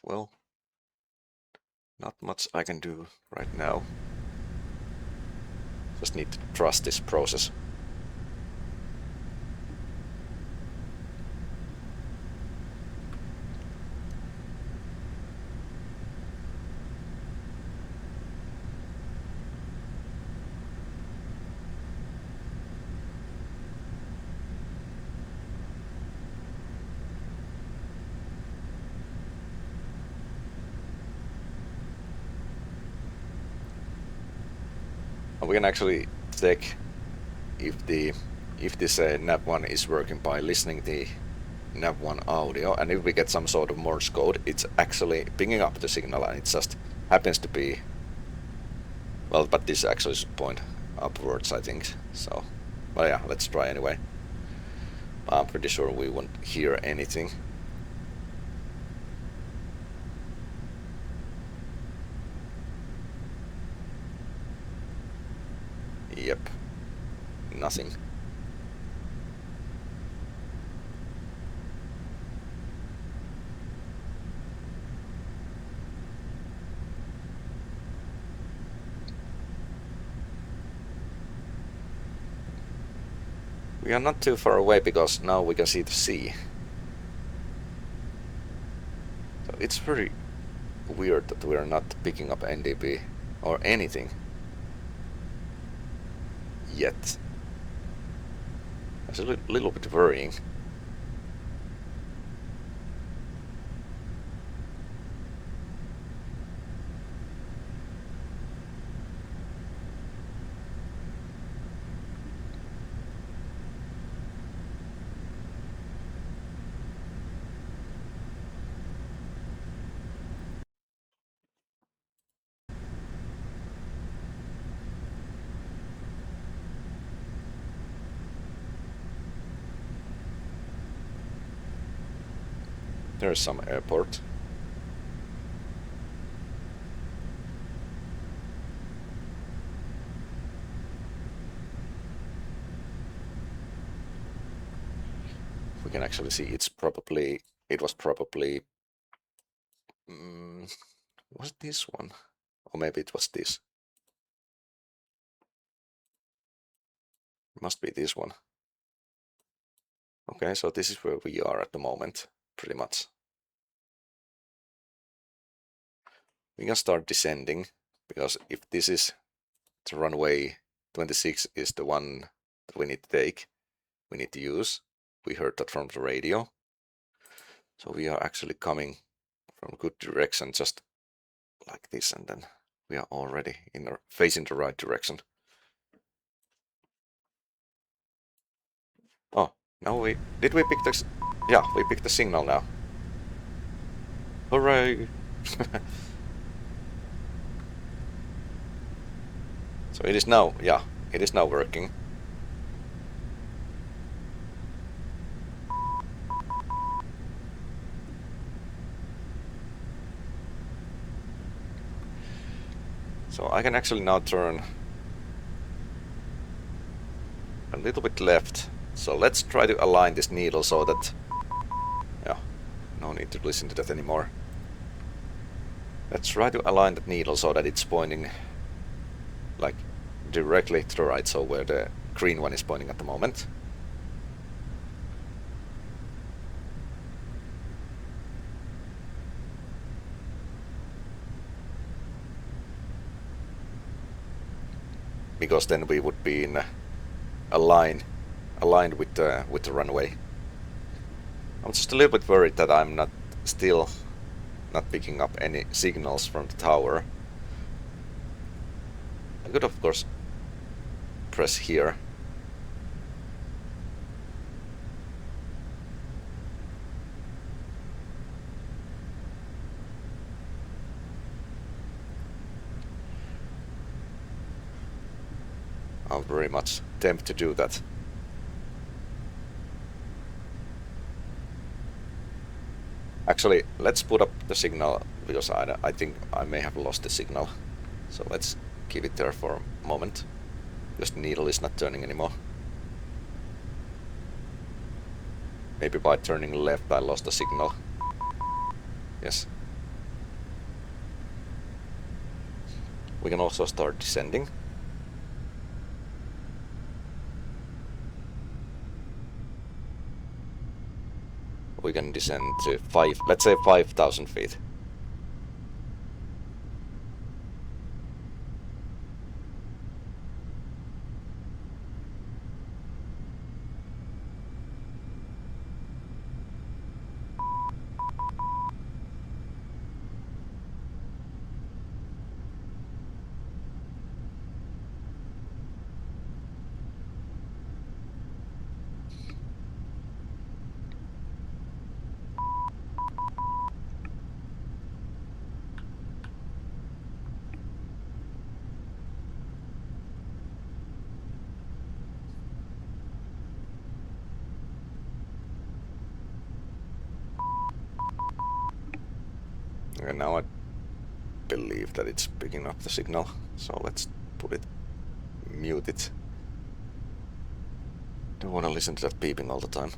Well, not much I can do right now. Just need to trust this process. We can actually check if this nav1 is working by listening the nav1 audio, and if we get some sort of Morse code, it's actually pinging up the signal, and it just happens to be, well, but this actually should point upwards, I think, so, but yeah, let's try anyway. I'm pretty sure we won't hear anything. Yep, nothing. We are not too far away because now we can see the sea. So it's very weird that we are not picking up NDB or anything yet. It's a little bit worrying. There's some airport. We can actually see it was probably was it this one? Or maybe it was this. It must be this one. Okay, so this is where we are at the moment, pretty much. We can start descending, because if this is the runway 26 is the one that we need to take, we need to use. We heard that from the radio. So we are actually coming from a good direction, just like this, and then we are already facing the right direction. Oh, now did we pick the... Yeah, we picked the signal now. Hooray! So it is now, yeah, it is now working. So I can actually now turn a little bit left. So let's try to align this needle so that... Yeah, no need to listen to that anymore. Let's try to align that needle so that it's pointing like directly to the right, so where the green one is pointing at the moment. Because then we would be in aligned with the runway. I'm just a little bit worried that I'm still not picking up any signals from the tower. I could of course press here. I'm very much tempted to do that. Actually, let's put up the signal, because I think I may have lost the signal. So let's keep it there for a moment, because the needle is not turning anymore. Maybe by turning left I lost the signal. Yes. We can also start descending. We can descend to let's say 5,000 feet. And now I believe that it's picking up the signal, so let's put it, mute it. Don't want to listen to that beeping all the time.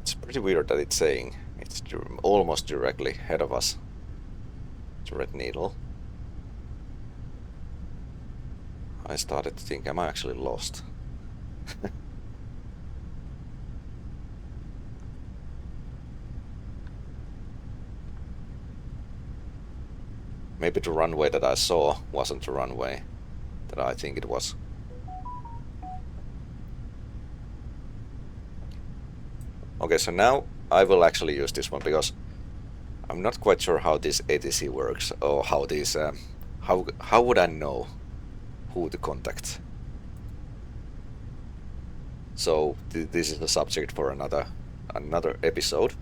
It's pretty weird that it's saying it's almost directly ahead of us. It's a red needle. I started to think, am I actually lost? Maybe the runway that I saw wasn't the runway that I think it was. Okay, so now I will actually use this one because I'm not quite sure how this ATC works or how these how would I know who to contact. So this is the subject for another episode.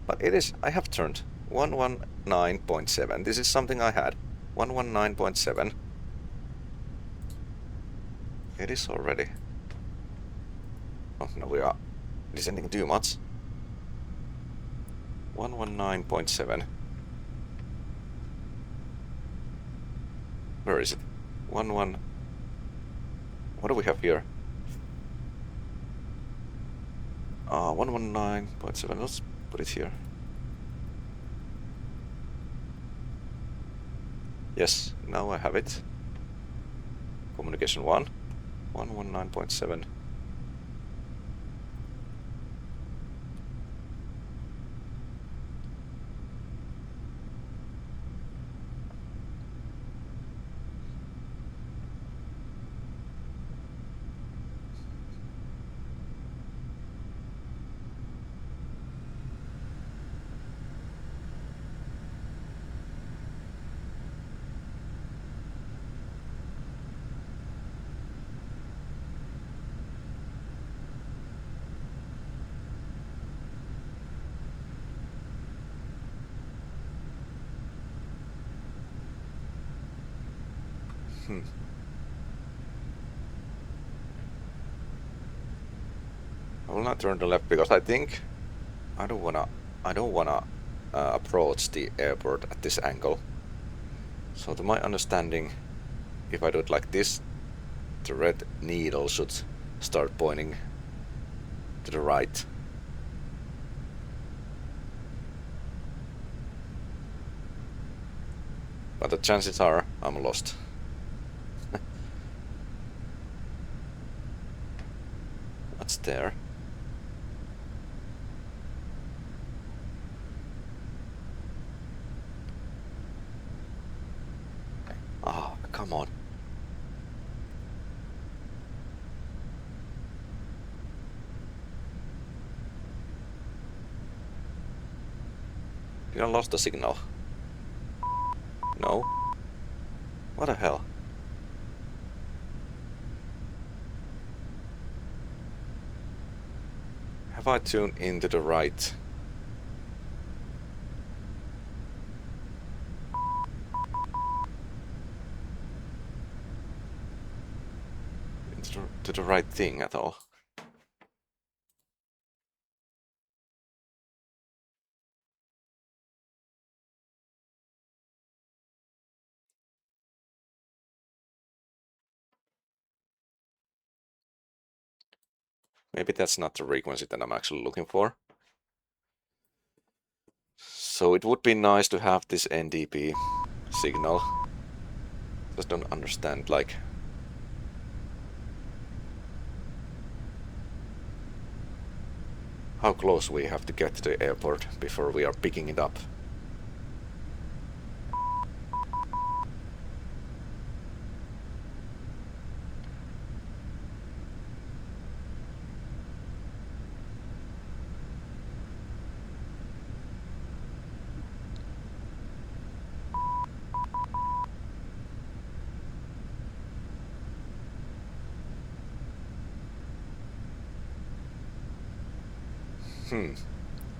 But it is, I have turned 119.7. This is something I had. 119.7. It is already. Oh no, we are descending too much. 119.7. Where is it? 11. What do we have here? 119.7. Let's put it here. Yes, now I have it. Communication 1. 119.7. I will not turn to the left because I think I don't wanna approach the airport at this angle. So to my understanding, if I do it like this, the red needle should start pointing to the right. But the chances are I'm lost. What's there? Ah, come on. Did I lost the signal? No. What the hell? Have I tuned into the right? To the right thing at all? Maybe that's not the frequency that I'm actually looking for. So it would be nice to have this NDP signal. Just don't understand, like, how close we have to get to the airport before we are picking it up.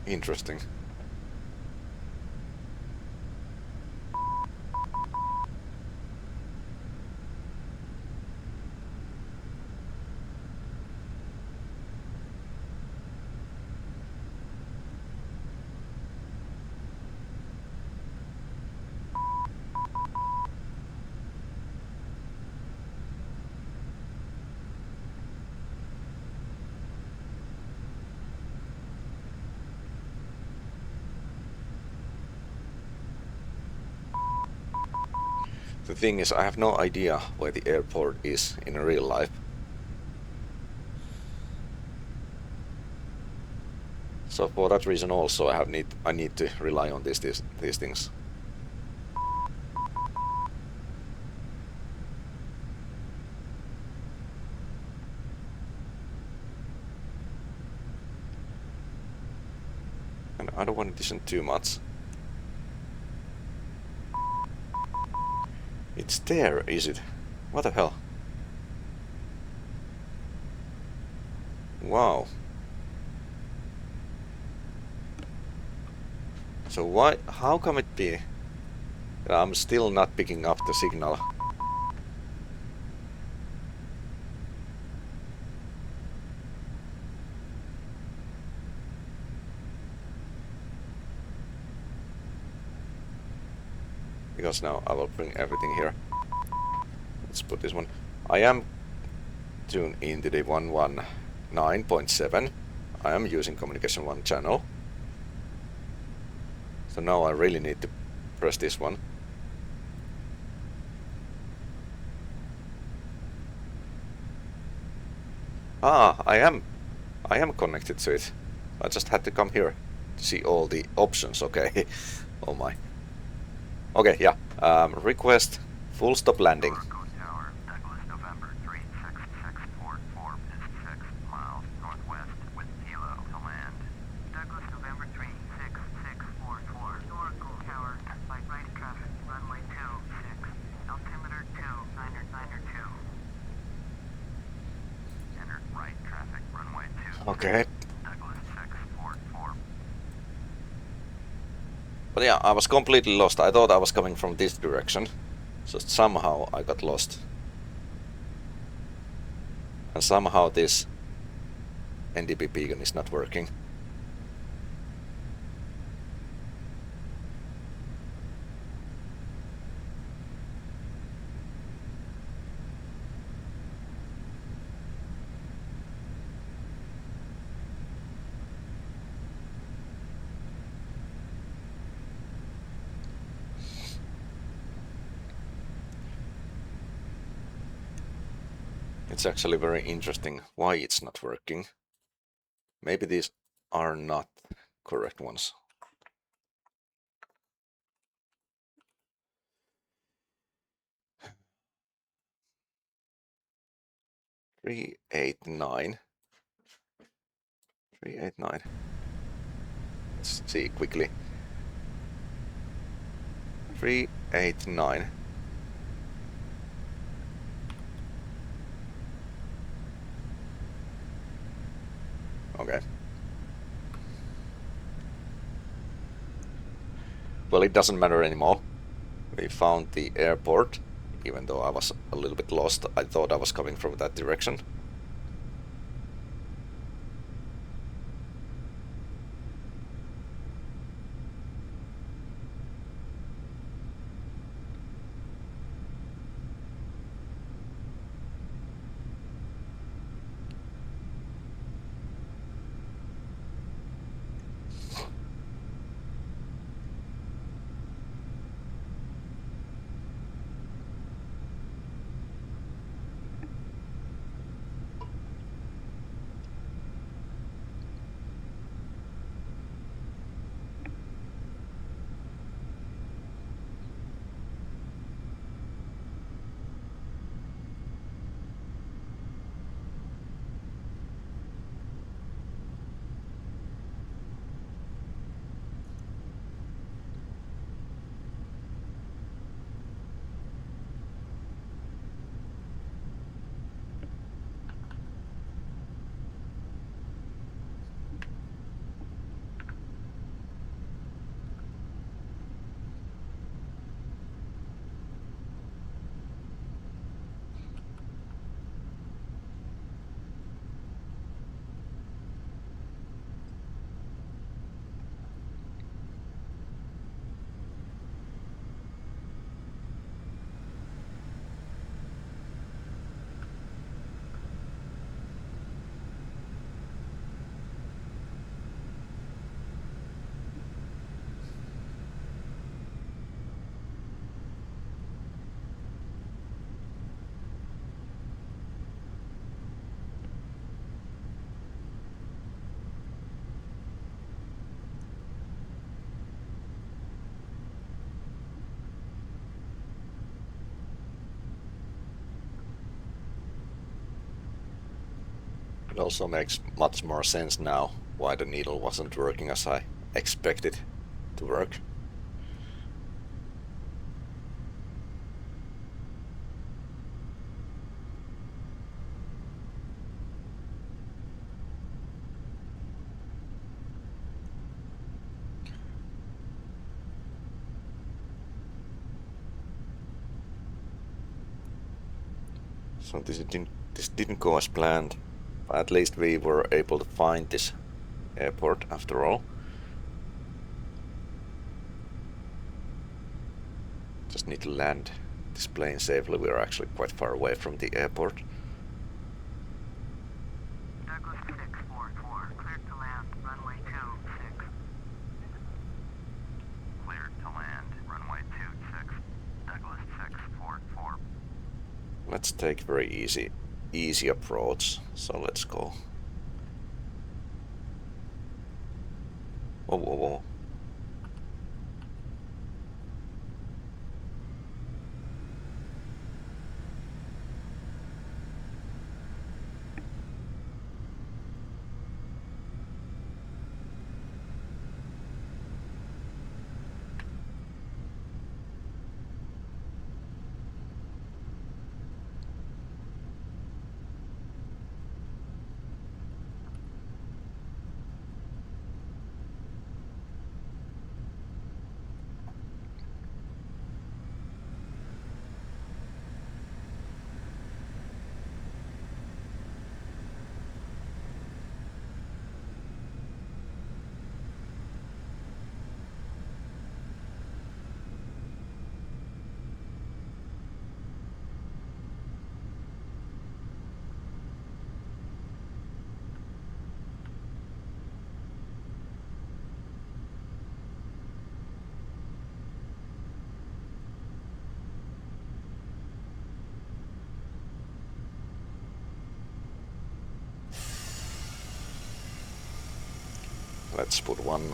Interesting. The thing is, I have no idea where the airport is in real life. So for that reason also I need to rely on these things. And I don't want to listen too much. It's there, is it? What the hell? Wow. So why? How come it be that I'm still not picking up the signal? Because now I will bring everything here. Let's put this one. I am tuned into the 119.7. I am using communication 1 channel. So now I really need to press this one. Ah, I am connected to it. I just had to come here to see all the options. Okay. Oh my. Okay, yeah. Request full stop landing. Turku Tower, Douglas November 36644 is 6 miles northwest with Kilo to land. Douglas November 36644, Turku Tower, flight right traffic, runway 26, altimeter 2992. Enter right traffic, runway 2. Okay. Douglas 644. But yeah, I was completely lost. I thought I was coming from this direction. So somehow I got lost. And somehow this NDP beacon is not working. It's actually very interesting why it's not working. Maybe these are not correct ones. Three, 389. Let's see quickly. 389. Okay. Well, it doesn't matter anymore. We found the airport, even though I was a little bit lost. I thought I was coming from that direction. also makes much more sense now why the needle wasn't working as I expected to work. So this didn't go as planned, but at least we were able to find this airport after all. Just need to land this plane safely. We are actually quite far away from the airport. Douglas 644, cleared to land, runway 26. Cleared to land, runway 26. Douglas 644. Let's take very easy approach. So let's go. Whoa, whoa, whoa. Let's put one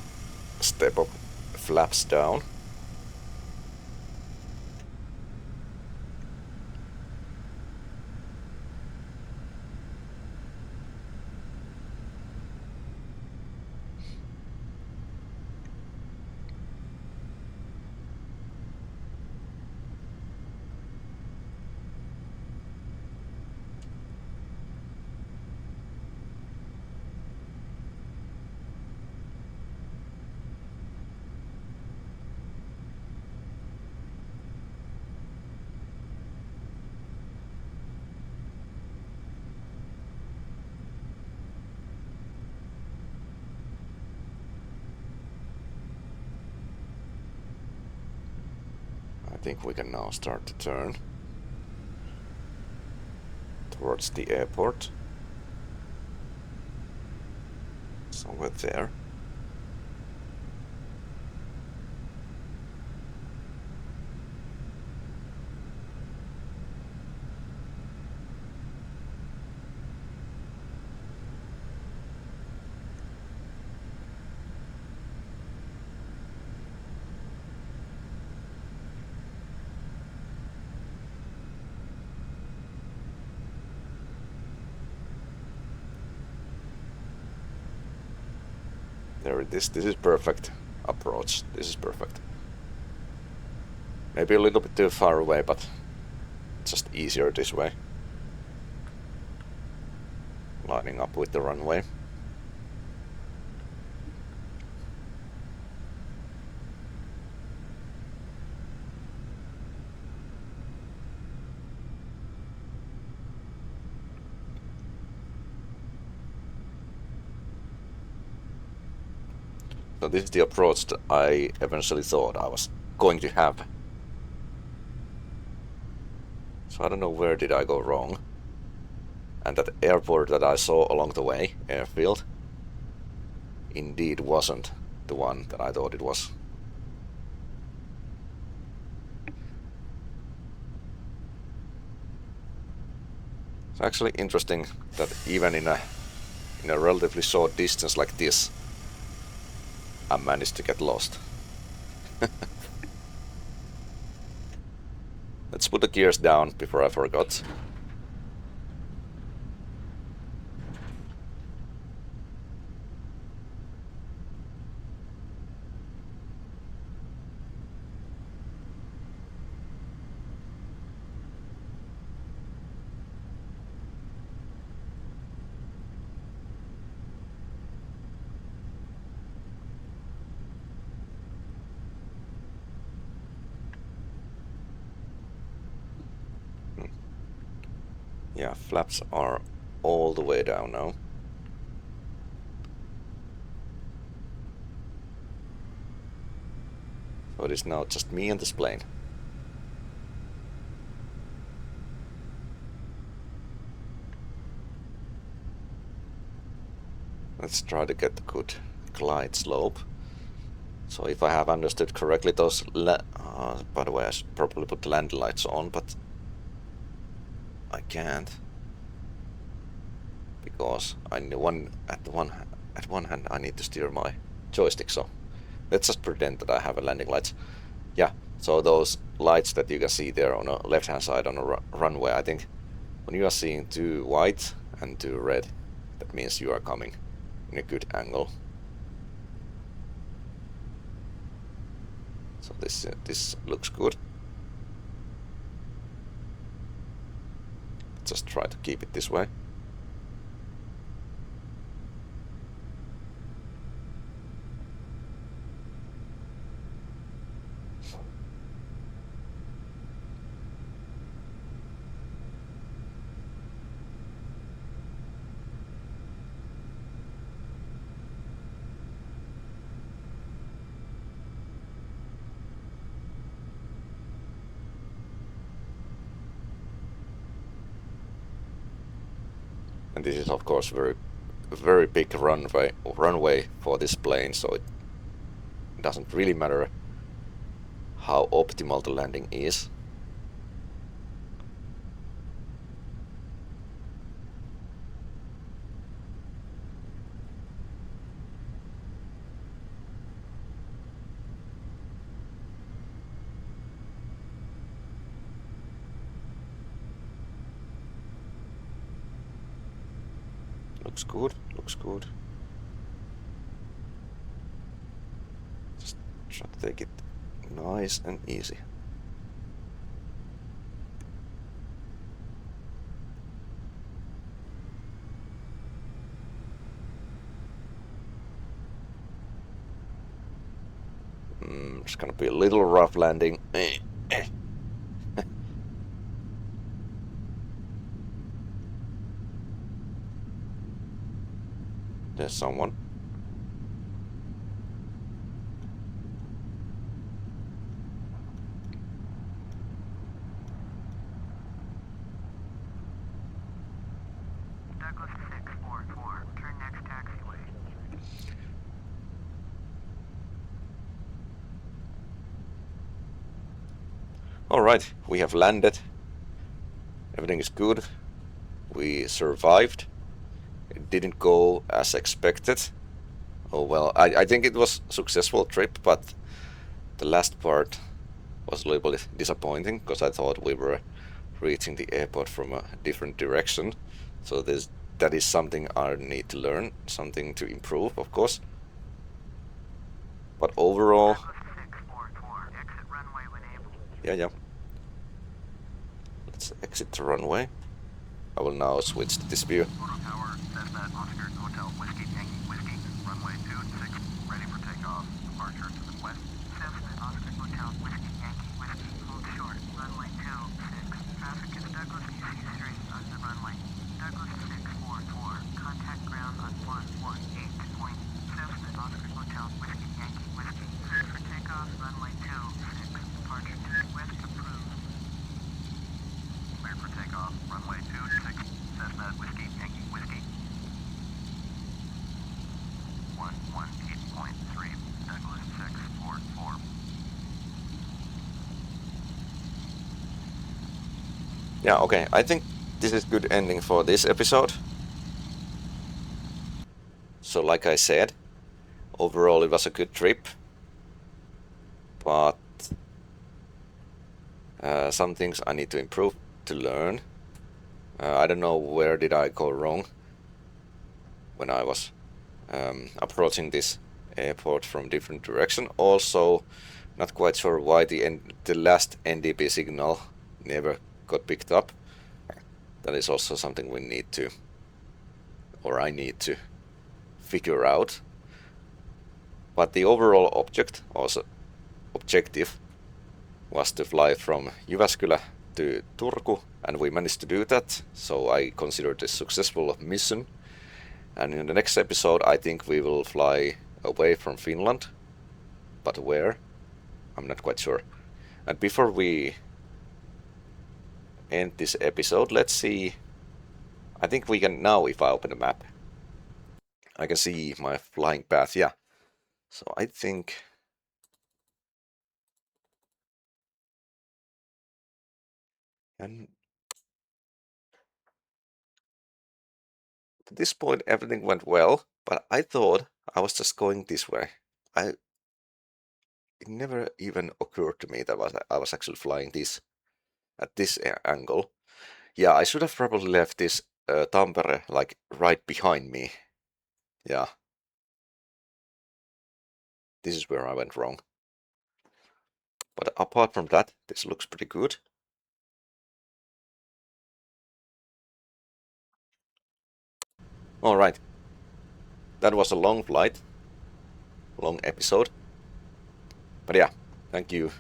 step up, flaps down. I think we can now start to turn towards the airport. Somewhere there. There it is. This is perfect approach. This is perfect. Maybe a little bit too far away, but just easier this way. Lining up with the runway. So this is the approach that I eventually thought I was going to have. So I don't know where did I go wrong. And that airport that I saw along the way, airfield, indeed wasn't the one that I thought it was. It's actually interesting that even in a relatively short distance like this, I managed to get lost. Let's put the gears down before I forgot. Yeah, flaps are all the way down now. So it is now just me and this plane. Let's try to get a good glide slope. So if I have understood correctly, those by the way, I should probably put the landing lights on, but I can't because at one hand I need to steer my joystick. So let's just pretend that I have a landing lights. Yeah. So those lights that you can see there on the left hand side on the runway, I think when you are seeing 2 white and 2 red, that means you are coming in a good angle. So this looks good. Just try to keep it this way. And this is of course very big runway for this plane, so it doesn't really matter how optimal the landing is. Looks good, looks good. Just try to take it nice and easy. It's gonna be a little rough landing. There's someone. Douglas 644, turn next taxiway. Alright, we have landed. Everything is good. We survived. It didn't go as expected. Oh well, I think it was a successful trip, but the last part was a little bit disappointing because I thought we were reaching the airport from a different direction. So that is something I need to learn, something to improve, of course. But overall, Douglas 644, exit runway when able. yeah. Let's exit the runway. I will now switch to this view. Photo tower, Cessna, Oscar, Hotel, Whiskey, Yankee, Whiskey, runway 26, ready for takeoff. Departure to the west. Cessna, Oscar, Hotel, Whiskey, Yankee, Whiskey, hold short. Runway 26, traffic is Douglas DC 3 on the runway. Douglas 644, contact ground on 118 point. Cessna, Oscar, Hotel, Whiskey, Yankee, Whiskey, cleared for takeoff. Runway 26, departure to the west approved. Cleared for takeoff. Runway 26, Cessna, Whiskey, Yankee, Whiskey. 118.3, Douglas 644. Yeah, okay. I think this is good ending for this episode. So like I said, overall it was a good trip. But some things I need to improve, to learn. I don't know where did I go wrong when I was approaching this airport from different direction. Also, not quite sure why the last NDP signal never got picked up. That is also something we need to, or I need to, figure out. But the overall objective was to fly from Jyväskylä to Turku and we managed to do that, so I consider this successful mission. And in the next episode I think we will fly away from Finland, but where? I'm not quite sure. And before we end this episode, let's see. I think we can now, if I open the map, I can see my flying path, yeah. So I think... And at this point everything went well, but I thought I was just going this way. It never even occurred to me that I was actually flying this at this angle. Yeah, I should have probably left this Tampere like right behind me. Yeah. This is where I went wrong. But apart from that, this looks pretty good. Alright. That was a long flight. Long episode. But yeah, thank you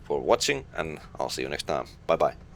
for watching, and I'll see you next time. Bye bye.